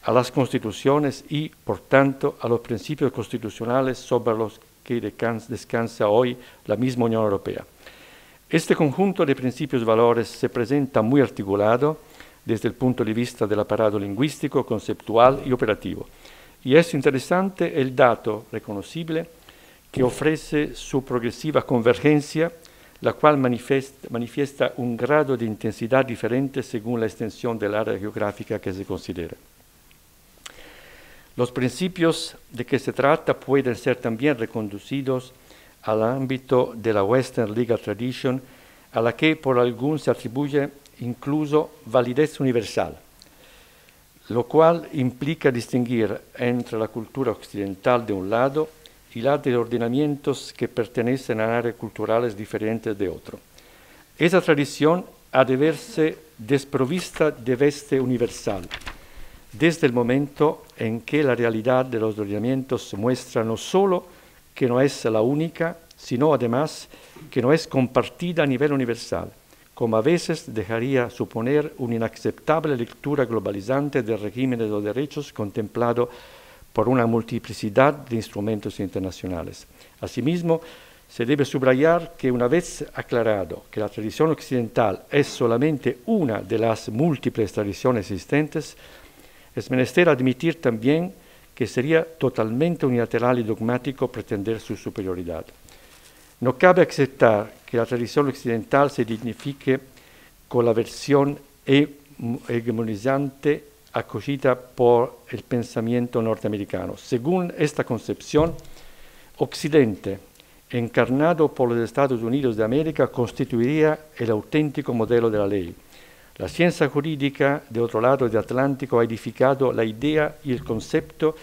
a las constituciones y, por tanto, a los principios constitucionales sobre los que descansa hoy la misma Unión Europea. Este conjunto de principios y valores se presenta muy articulado desde el punto de vista del aparato lingüístico, conceptual y operativo. Y es interesante el dato reconocible que ofrece su progresiva convergencia, la cual manifiesta un grado de intensidad diferente según la extensión del área geográfica que se considera. Los principios de que se trata pueden ser también reconducidos al ámbito de la Western Legal Tradition, a la que por algunos se atribuye incluso validez universal, lo cual implica distinguir entre la cultura occidental de un lado y la de ordenamientos que pertenecen a áreas culturales diferentes de otro. Esa tradición ha de verse desprovista de veste universal, desde el momento en que la realidad de los ordenamientos muestra no solo que no es la única, sino además que no es compartida a nivel universal, como a veces dejaría suponer una inaceptable lectura globalizante del régimen de los derechos contemplado por una multiplicidad de instrumentos internacionales. Asimismo, se debe subrayar que una vez aclarado que la tradición occidental es solamente una de las múltiples tradiciones existentes, es menester admitir también que sería totalmente unilateral y dogmático pretender su superioridad. No cabe aceptar que la tradición occidental se dignifique con la versión hegemonizante acogida por el pensamiento norteamericano. Según esta concepción, Occidente, encarnado por los Estados Unidos de América, constituiría el auténtico modelo de la ley. La ciencia jurídica, de otro lado del Atlántico, ha edificado la idea y el concepto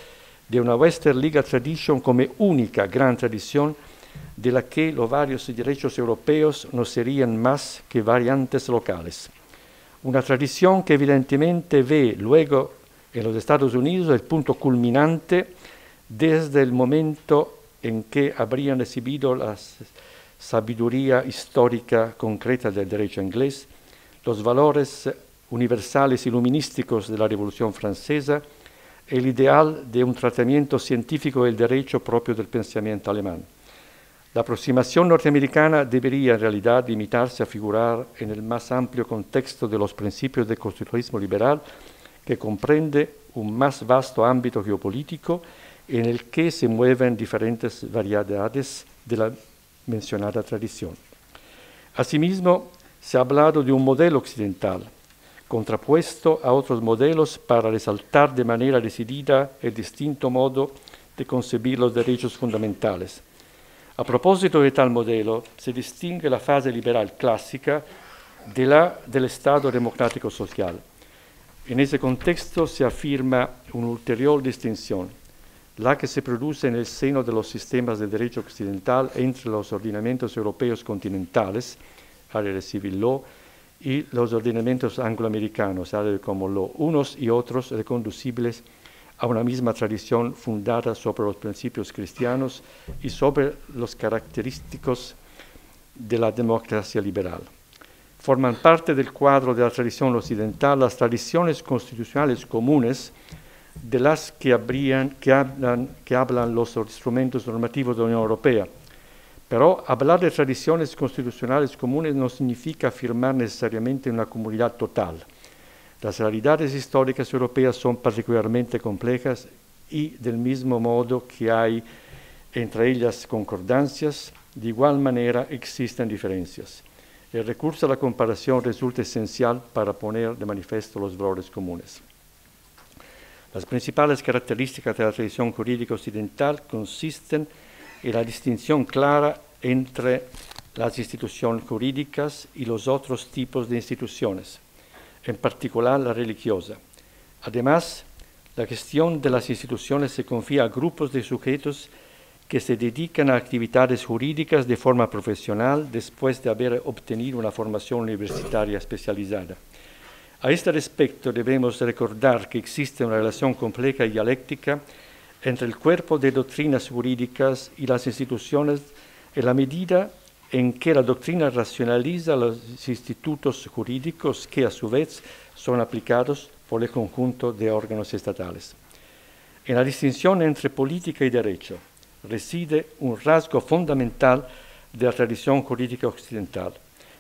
de una Western Legal Tradition como única gran tradición de la que los varios derechos europeos no serían más que variantes locales. Una tradición que evidentemente ve luego en los Estados Unidos el punto culminante desde el momento en que habrían recibido la sabiduría histórica concreta del derecho inglés, los valores universales iluminísticos de la Revolución Francesa, el ideal de un tratamiento científico del derecho propio del pensamiento alemán. La aproximación norteamericana debería en realidad limitarse a figurar en el más amplio contexto de los principios del constitucionalismo liberal, que comprende un más vasto ámbito geopolítico en el que se mueven diferentes variedades de la mencionada tradición. Asimismo, se ha hablado de un modelo occidental, contrapuesto a otros modelos para resaltar de manera decidida el distinto modo de concebir los derechos fundamentales. A propósito de tal modelo, se distingue la fase liberal clásica de la del Estado democrático social. En ese contexto se afirma una ulterior distinción, la que se produce en el seno de los sistemas de derecho occidental entre los ordenamientos europeos continentales, área de civil law, y los ordenamientos angloamericanos, área de common law, unos y otros reconducibles a una misma tradición fundada sobre los principios cristianos y sobre los característicos de la democracia liberal. Forman parte del cuadro de la tradición occidental las tradiciones constitucionales comunes de las que hablan los instrumentos normativos de la Unión Europea. Pero hablar de tradiciones constitucionales comunes no significa afirmar necesariamente una comunidad total. Las realidades históricas europeas son particularmente complejas y del mismo modo que hay entre ellas concordancias, de igual manera existen diferencias. El recurso a la comparación resulta esencial para poner de manifiesto los valores comunes. Las principales características de la tradición jurídica occidental consisten en la distinción clara entre las instituciones jurídicas y los otros tipos de instituciones, en particular la religiosa. Además, la gestión de las instituciones se confía a grupos de sujetos que se dedican a actividades jurídicas de forma profesional después de haber obtenido una formación universitaria especializada. A este respecto debemos recordar que existe una relación compleja y dialéctica entre el cuerpo de doctrinas jurídicas y las instituciones en la medida en que la doctrina racionaliza los institutos jurídicos que a su vez son aplicados por el conjunto de órganos estatales. En la distinción entre política y derecho reside un rasgo fundamental de la tradición jurídica occidental.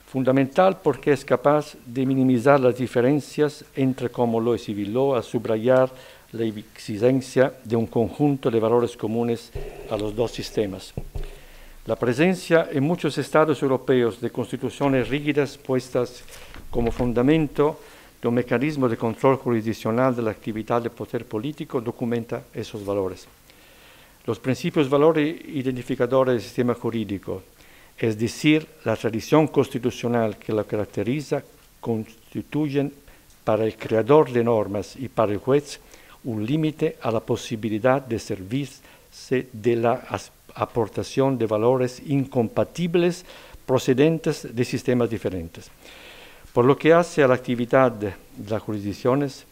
Fundamental porque es capaz de minimizar las diferencias entre, como lo exhibió al subrayar la existencia de un conjunto de valores comunes a los dos sistemas. La presencia en muchos estados europeos de constituciones rígidas puestas como fundamento de un mecanismo de control jurisdiccional de la actividad del poder político documenta esos valores. Los principios valores identificadores del sistema jurídico, es decir, la tradición constitucional que lo caracteriza, constituyen para el creador de normas y para el juez un límite a la posibilidad de servirse de la aportación de valores incompatibles procedentes de sistemas diferentes. Por lo que hace a la actividad de las jurisdicciones,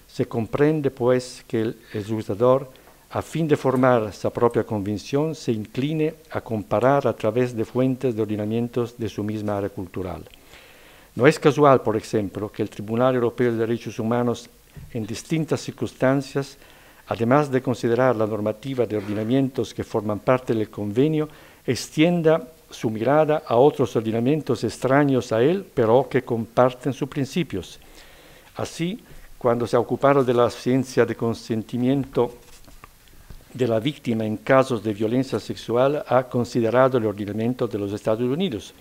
se comprende pues que el legislador, a fin de formar su propia convicción, se incline a comparar a través de fuentes de ordenamientos de su misma área cultural. No es casual, por ejemplo, que el Tribunal Europeo de Derechos Humanos, en distintas circunstancias, además de considerar la normativa de ordenamientos que forman parte del convenio, extienda su mirada a otros ordenamientos extraños a él, pero que comparten sus principios. Así, cuando se ha ocupado de la ciencia de consentimiento de la víctima en casos de violencia sexual, ha considerado el ordenamiento de los Estados Unidos.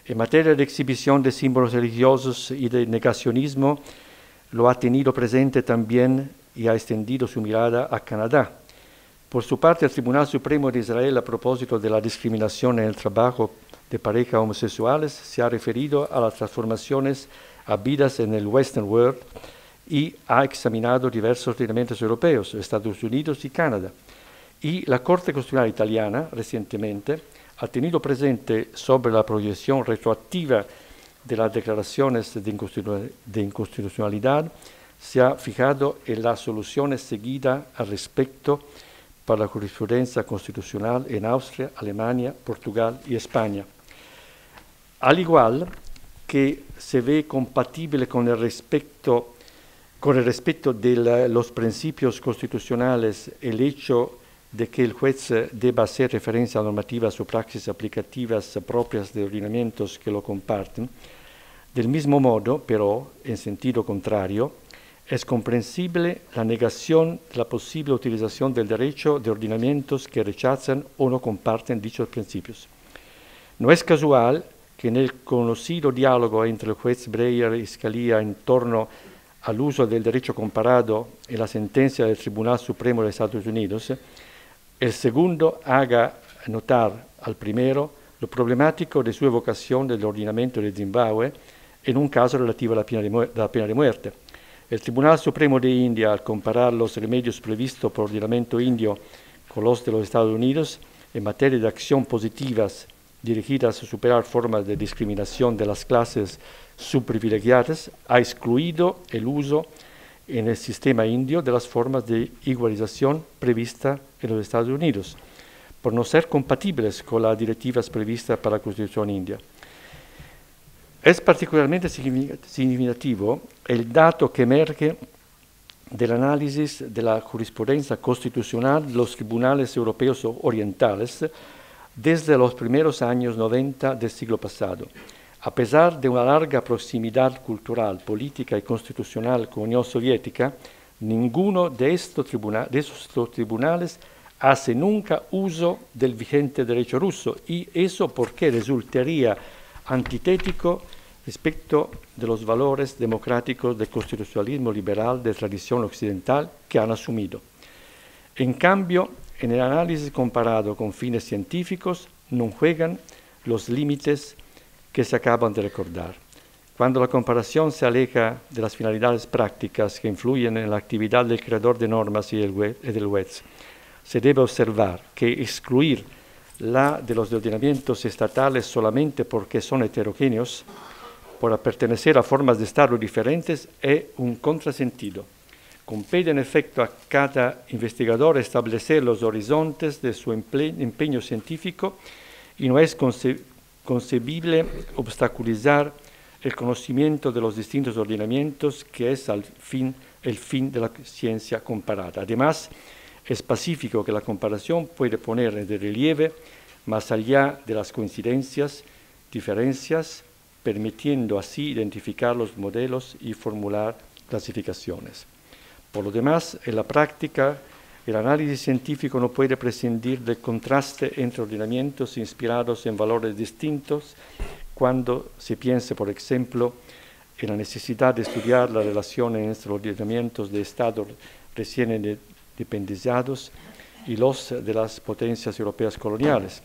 En materia de exhibición de símbolos religiosos y de negacionismo, lo ha tenido presente también y ha extendido su mirada a Canadá. Por su parte, el Tribunal Supremo de Israel, a propósito de la discriminación en el trabajo de parejas homosexuales, se ha referido a las transformaciones habidas en el Western World y ha examinado diversos ordenamientos europeos, Estados Unidos y Canadá. Y la Corte Constitucional italiana, recientemente, ha tenido presente sobre la proyección retroactiva de las declaraciones de inconstitucionalidad, se ha fijado en las soluciones seguidas al respecto para la jurisprudencia constitucional en Austria, Alemania, Portugal y España. Al igual que se ve compatible con el respeto de los principios constitucionales el hecho de que el juez deba hacer referencia a normativas o praxis aplicativas propias de ordenamientos que lo comparten, del mismo modo, pero en sentido contrario, es comprensible la negación de la posible utilización del derecho de ordenamientos que rechazan o no comparten dichos principios. No es casual que en el conocido diálogo entre el juez Breyer y Scalia en torno al uso del derecho comparado en la sentencia del Tribunal Supremo de Estados Unidos, el segundo haga notar al primero lo problemático de su evocación del ordenamiento de Zimbabue en un caso relativo a la pena de muerte. El Tribunal Supremo de India, al comparar los remedios previstos por ordenamiento indio con los de los Estados Unidos en materia de acción positivas dirigidas a superar formas de discriminación de las clases subprivilegiadas, ha excluido el uso en el sistema indio de las formas de igualización previstas en los Estados Unidos, por no ser compatibles con las directivas previstas para la Constitución india. Es particularmente significativo el dato que emerge del análisis de la jurisprudencia constitucional de los tribunales europeos orientales desde los primeros años 90 del siglo pasado. A pesar de una larga proximidad cultural, política y constitucional con la Unión Soviética, ninguno de estos tribunales hace nunca uso del vigente derecho ruso, y eso porque resultaría antitético respecto de los valores democráticos del constitucionalismo liberal de tradición occidental que han asumido. En cambio, en el análisis comparado con fines científicos no juegan los límites que se acaban de recordar. Cuando la comparación se aleja de las finalidades prácticas que influyen en la actividad del creador de normas y del juez, se debe observar que excluir la de los ordenamientos estatales solamente porque son heterogéneos, por pertenecer a formas de Estado diferentes, es un contrasentido. Compete en efecto a cada investigador establecer los horizontes de su empeño científico y no es concebible obstaculizar el conocimiento de los distintos ordenamientos, que es el fin de la ciencia comparada. Además, es pacífico que la comparación puede poner de relieve, más allá de las coincidencias, diferencias, permitiendo así identificar los modelos y formular clasificaciones. Por lo demás, en la práctica, el análisis científico no puede prescindir del contraste entre ordenamientos inspirados en valores distintos cuando se piense, por ejemplo, en la necesidad de estudiar la relación entre los ordenamientos de Estados recién independizados y los de las potencias europeas coloniales,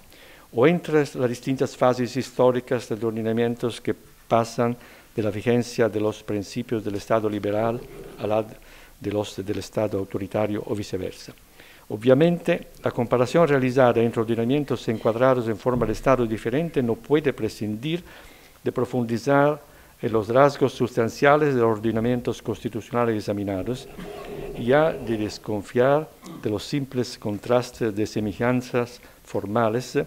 o entre las distintas fases históricas de ordenamientos que pasan de la vigencia de los principios del Estado liberal a la de los del Estado autoritario o viceversa. Obviamente, la comparación realizada entre ordenamientos encuadrados en forma de Estado diferente no puede prescindir de profundizar en los rasgos sustanciales de los ordenamientos constitucionales examinados y ha de desconfiar de los simples contrastes de semejanzas formales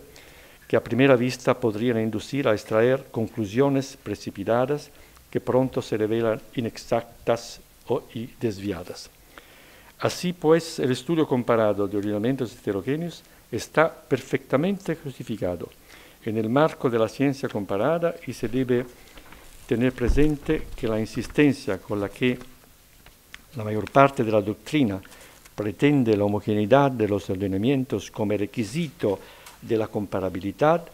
que a primera vista podrían inducir a extraer conclusiones precipitadas que pronto se revelan inexactas y desviadas. Así pues, el estudio comparado de ordenamientos heterogéneos está perfectamente justificado en el marco de la ciencia comparada y se debe tener presente que la insistencia con la que la mayor parte de la doctrina pretende la homogeneidad de los ordenamientos como requisito de la comparabilidad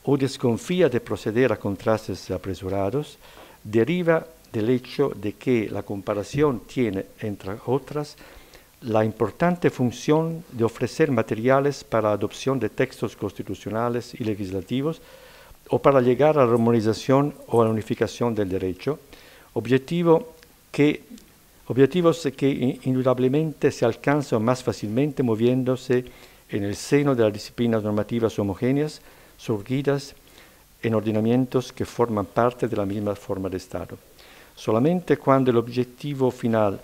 o desconfía de proceder a contrastes apresurados, deriva del hecho de que la comparación tiene, entre otras, la importante función de ofrecer materiales para la adopción de textos constitucionales y legislativos o para llegar a la armonización o a la unificación del derecho, objetivos que indudablemente se alcanzan más fácilmente moviéndose en el seno de las disciplinas normativas homogéneas, surgidas en ordenamientos que forman parte de la misma forma de Estado. Solamente cuando el objetivo final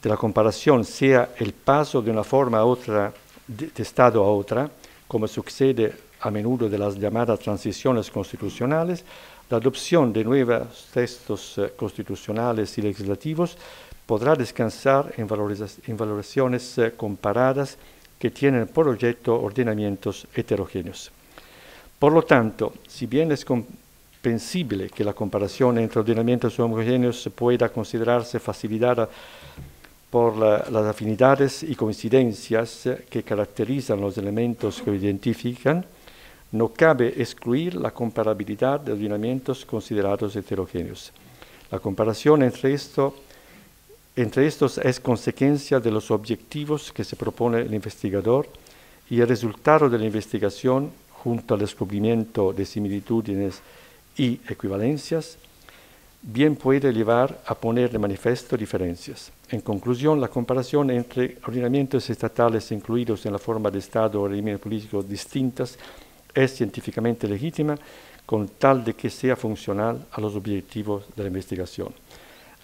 de la comparación sea el paso de una forma a otra, de Estado a otra, como sucede a menudo de las llamadas transiciones constitucionales, la adopción de nuevos textos constitucionales y legislativos podrá descansar en valoraciones comparadas que tienen por objeto ordenamientos heterogéneos. Por lo tanto, si bien es comprensible que la comparación entre ordenamientos homogéneos pueda considerarse facilitada por las afinidades y coincidencias que caracterizan los elementos que lo identifican, no cabe excluir la comparabilidad de ordenamientos considerados heterogéneos. La comparación entre estos es consecuencia de los objetivos que se propone el investigador y el resultado de la investigación, junto al descubrimiento de similitudes y equivalencias, bien puede llevar a poner de manifiesto diferencias. En conclusión, la comparación entre ordenamientos estatales incluidos en la forma de Estado o regímenes políticos distintas es científicamente legítima con tal de que sea funcional a los objetivos de la investigación.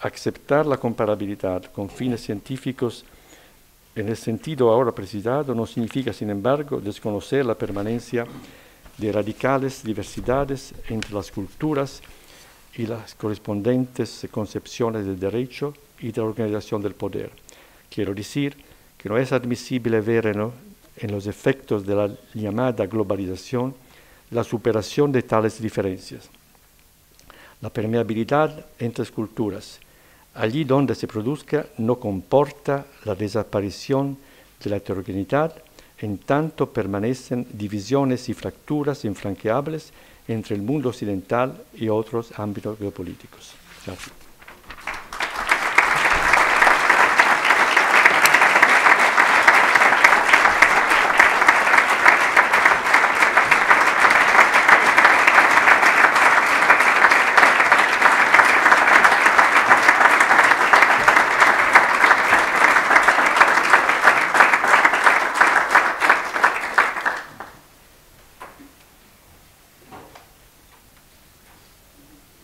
Aceptar la comparabilidad con fines científicos en el sentido ahora precisado no significa, sin embargo, desconocer la permanencia de radicales diversidades entre las culturas y las correspondientes concepciones del derecho y de la organización del poder. Quiero decir que no es admisible ver en los efectos de la llamada globalización la superación de tales diferencias. La permeabilidad entre las culturas, allí donde se produzca, no comporta la desaparición de la heterogeneidad, en tanto permanecen divisiones y fracturas infranqueables entre el mundo occidental y otros ámbitos geopolíticos. Gracias.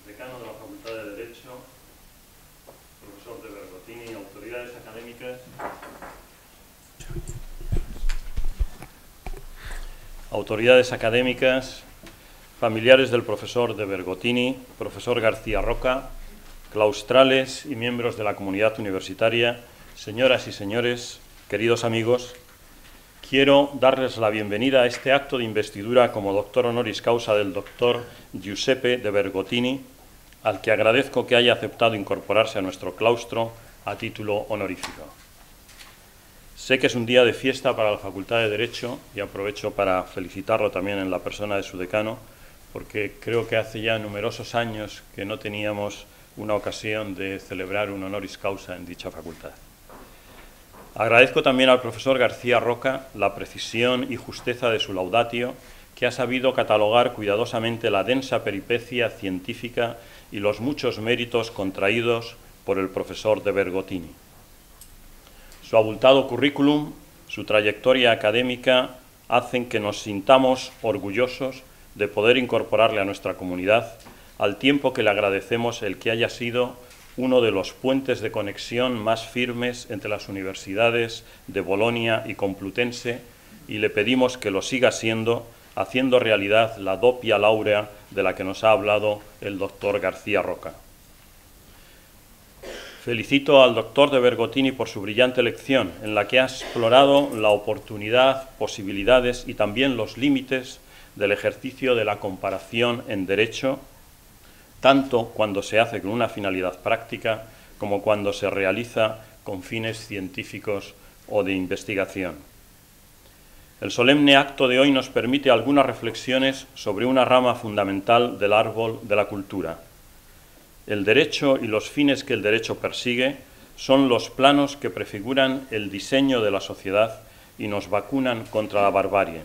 Decano de la Facultad de Derecho autoridades académicas, familiares del profesor de Bergottini, profesor García Roca, claustrales y miembros de la comunidad universitaria, señoras y señores, queridos amigos, quiero darles la bienvenida a este acto de investidura como doctor honoris causa del doctor Giuseppe de Bergottini, al que agradezco que haya aceptado incorporarse a nuestro claustro a título honorífico. Sé que es un día de fiesta para la Facultad de Derecho y aprovecho para felicitarlo también en la persona de su decano, porque creo que hace ya numerosos años que no teníamos una ocasión de celebrar un honoris causa en dicha facultad. Agradezco también al profesor García Roca la precisión y justeza de su laudatio, que ha sabido catalogar cuidadosamente la densa peripecia científica y los muchos méritos contraídos por el profesor de Bergottini. Su abultado currículum, su trayectoria académica, hacen que nos sintamos orgullosos de poder incorporarle a nuestra comunidad, al tiempo que le agradecemos el que haya sido uno de los puentes de conexión más firmes entre las universidades de Bolonia y Complutense, y le pedimos que lo siga siendo, haciendo realidad la doppia laurea de la que nos ha hablado el doctor García Roca. Felicito al doctor de Bergottini por su brillante lección, en la que ha explorado la oportunidad, posibilidades y también los límites del ejercicio de la comparación en derecho, tanto cuando se hace con una finalidad práctica como cuando se realiza con fines científicos o de investigación. El solemne acto de hoy nos permite algunas reflexiones sobre una rama fundamental del árbol de la cultura. El derecho y los fines que el derecho persigue son los planos que prefiguran el diseño de la sociedad y nos vacunan contra la barbarie.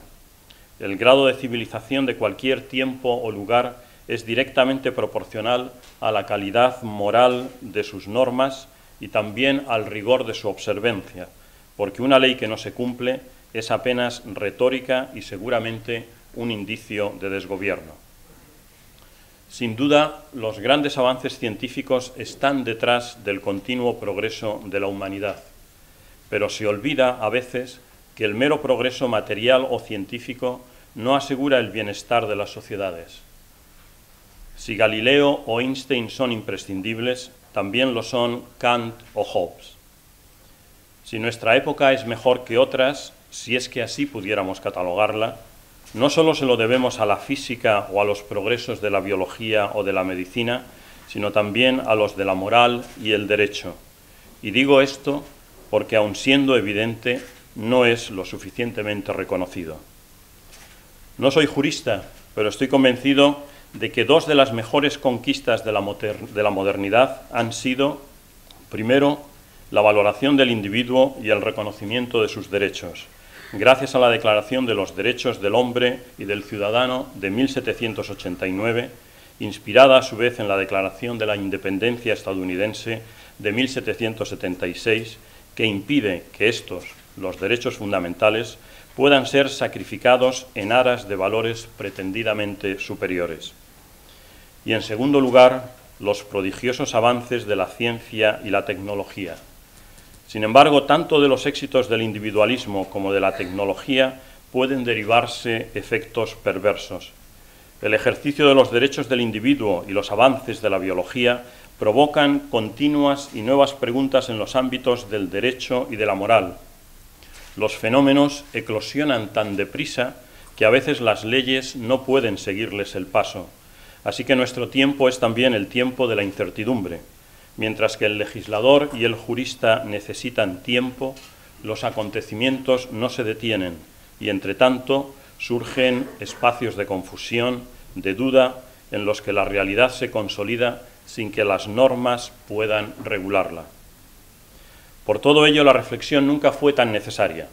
El grado de civilización de cualquier tiempo o lugar es directamente proporcional a la calidad moral de sus normas y también al rigor de su observancia, porque una ley que no se cumple es apenas retórica y seguramente un indicio de desgobierno. Sin duda, los grandes avances científicos están detrás del continuo progreso de la humanidad, pero se olvida a veces que el mero progreso material o científico no asegura el bienestar de las sociedades. Si Galileo o Einstein son imprescindibles, también lo son Kant o Hobbes. Si nuestra época es mejor que otras, si es que así pudiéramos catalogarla, no solo se lo debemos a la física o a los progresos de la biología o de la medicina, sino también a los de la moral y el derecho. Y digo esto porque, aun siendo evidente, no es lo suficientemente reconocido. No soy jurista, pero estoy convencido de que dos de las mejores conquistas de la modernidad han sido, primero, la valoración del individuo y el reconocimiento de sus derechos, gracias a la Declaración de los Derechos del Hombre y del Ciudadano de 1789, inspirada a su vez en la Declaración de la Independencia estadounidense de 1776, que impide que estos, los derechos fundamentales, puedan ser sacrificados en aras de valores pretendidamente superiores. Y en segundo lugar, los prodigiosos avances de la ciencia y la tecnología. Sin embargo, tanto de los éxitos del individualismo como de la tecnología pueden derivarse efectos perversos. El ejercicio de los derechos del individuo y los avances de la biología provocan continuas y nuevas preguntas en los ámbitos del derecho y de la moral. Los fenómenos eclosionan tan deprisa que a veces las leyes no pueden seguirles el paso. Así que nuestro tiempo es también el tiempo de la incertidumbre. Mientras que el legislador y el jurista necesitan tiempo, los acontecimientos no se detienen y, entre tanto, surgen espacios de confusión, de duda, en los que la realidad se consolida sin que las normas puedan regularla. Por todo ello, la reflexión nunca fue tan necesaria,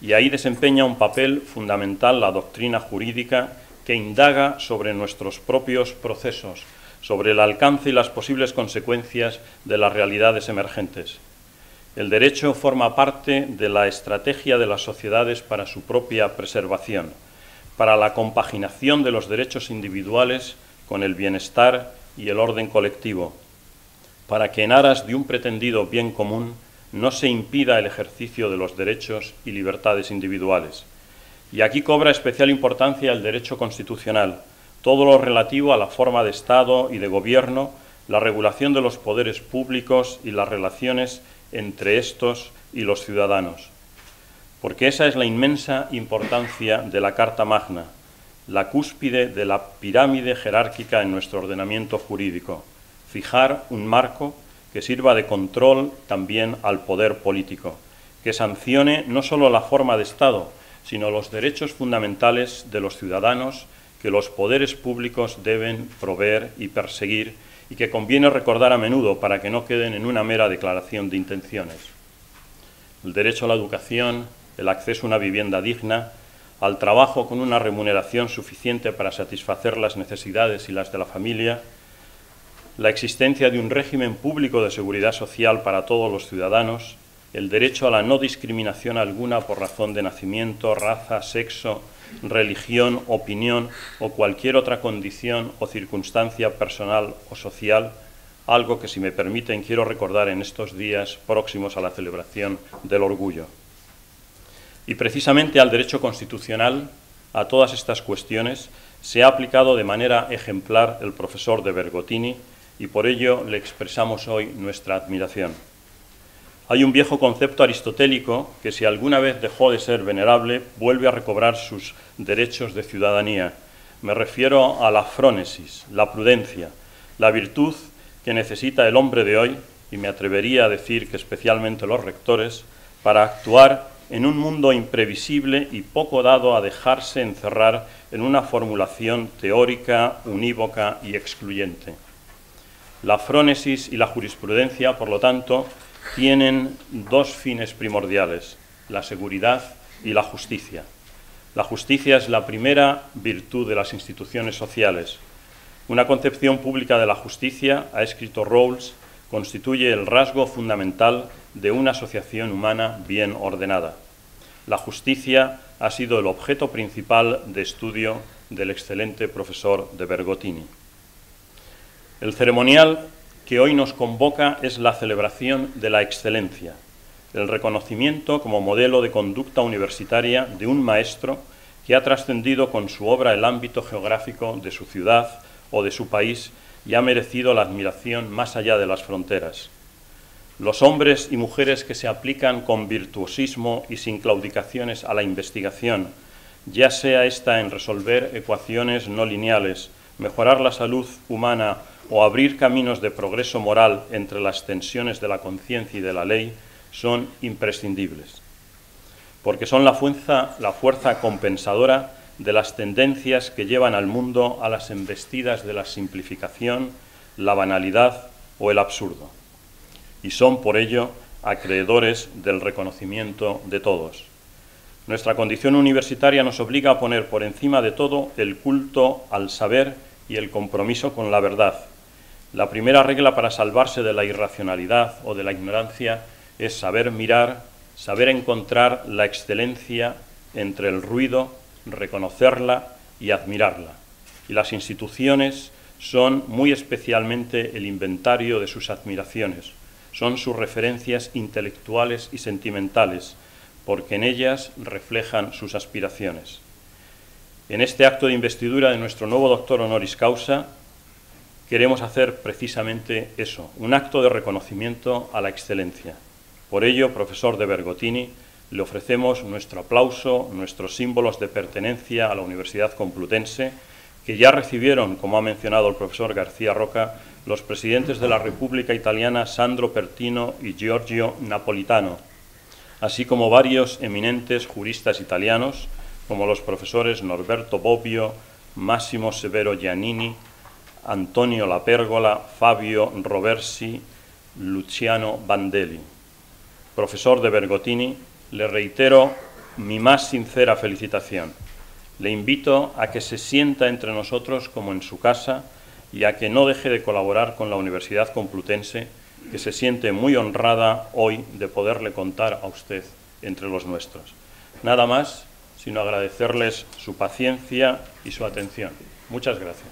y ahí desempeña un papel fundamental la doctrina jurídica que indaga sobre nuestros propios procesos, sobre el alcance y las posibles consecuencias de las realidades emergentes. El derecho forma parte de la estrategia de las sociedades para su propia preservación, para la compaginación de los derechos individuales con el bienestar y el orden colectivo, para que en aras de un pretendido bien común no se impida el ejercicio de los derechos y libertades individuales. Y aquí cobra especial importancia el derecho constitucional, todo lo relativo a la forma de Estado y de gobierno, la regulación de los poderes públicos y las relaciones entre estos y los ciudadanos. Porque esa es la inmensa importancia de la Carta Magna, la cúspide de la pirámide jerárquica en nuestro ordenamiento jurídico, fijar un marco que sirva de control también al poder político, que sancione no solo la forma de Estado, sino los derechos fundamentales de los ciudadanos que los poderes públicos deben proveer y perseguir y que conviene recordar a menudo para que no queden en una mera declaración de intenciones. El derecho a la educación, el acceso a una vivienda digna, al trabajo con una remuneración suficiente para satisfacer las necesidades y las de la familia, la existencia de un régimen público de seguridad social para todos los ciudadanos, el derecho a la no discriminación alguna por razón de nacimiento, raza, sexo, religión, opinión o cualquier otra condición o circunstancia personal o social, algo que, si me permiten, quiero recordar en estos días próximos a la celebración del orgullo. Y precisamente al derecho constitucional, a todas estas cuestiones, se ha aplicado de manera ejemplar el profesor de Bergottini y por ello le expresamos hoy nuestra admiración. Hay un viejo concepto aristotélico que, si alguna vez dejó de ser venerable, vuelve a recobrar sus derechos de ciudadanía. Me refiero a la frónesis, la prudencia, la virtud que necesita el hombre de hoy, y me atrevería a decir que especialmente los rectores, para actuar en un mundo imprevisible y poco dado a dejarse encerrar en una formulación teórica, unívoca y excluyente. La frónesis y la jurisprudencia, por lo tanto, tienen dos fines primordiales, la seguridad y la justicia. La justicia es la primera virtud de las instituciones sociales. Una concepción pública de la justicia, ha escrito Rawls, constituye el rasgo fundamental de una asociación humana bien ordenada. La justicia ha sido el objeto principal de estudio del excelente profesor de Bergottini. El ceremonial que hoy nos convoca es la celebración de la excelencia, el reconocimiento como modelo de conducta universitaria de un maestro que ha trascendido con su obra el ámbito geográfico de su ciudad o de su país y ha merecido la admiración más allá de las fronteras. Los hombres y mujeres que se aplican con virtuosismo y sin claudicaciones a la investigación, ya sea esta en resolver ecuaciones no lineales, mejorar la salud humana o abrir caminos de progreso moral entre las tensiones de la conciencia y de la ley, son imprescindibles, porque son la fuerza compensadora de las tendencias que llevan al mundo a las embestidas de la simplificación, la banalidad o el absurdo, y son por ello acreedores del reconocimiento de todos. Nuestra condición universitaria nos obliga a poner por encima de todo el culto al saber y el compromiso con la verdad. La primera regla para salvarse de la irracionalidad o de la ignorancia es saber mirar, saber encontrar la excelencia entre el ruido, reconocerla y admirarla. Y las instituciones son muy especialmente el inventario de sus admiraciones, son sus referencias intelectuales y sentimentales, porque en ellas reflejan sus aspiraciones. En este acto de investidura de nuestro nuevo doctor honoris causa, queremos hacer precisamente eso, un acto de reconocimiento a la excelencia. Por ello, profesor de Bergottini, le ofrecemos nuestro aplauso, nuestros símbolos de pertenencia a la Universidad Complutense, que ya recibieron, como ha mencionado el profesor García Roca, los presidentes de la República Italiana Sandro Pertino y Giorgio Napolitano, así como varios eminentes juristas italianos, como los profesores Norberto Bobbio, Massimo Severo Giannini, Antonio Lapérgola, Fabio Roversi, Luciano Bandelli. Profesor de Bergottini, le reitero mi más sincera felicitación. Le invito a que se sienta entre nosotros como en su casa y a que no deje de colaborar con la Universidad Complutense, que se siente muy honrada hoy de poderle contar a usted entre los nuestros. Nada más, sino agradecerles su paciencia y su atención. Muchas gracias.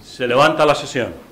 Se levanta la sesión.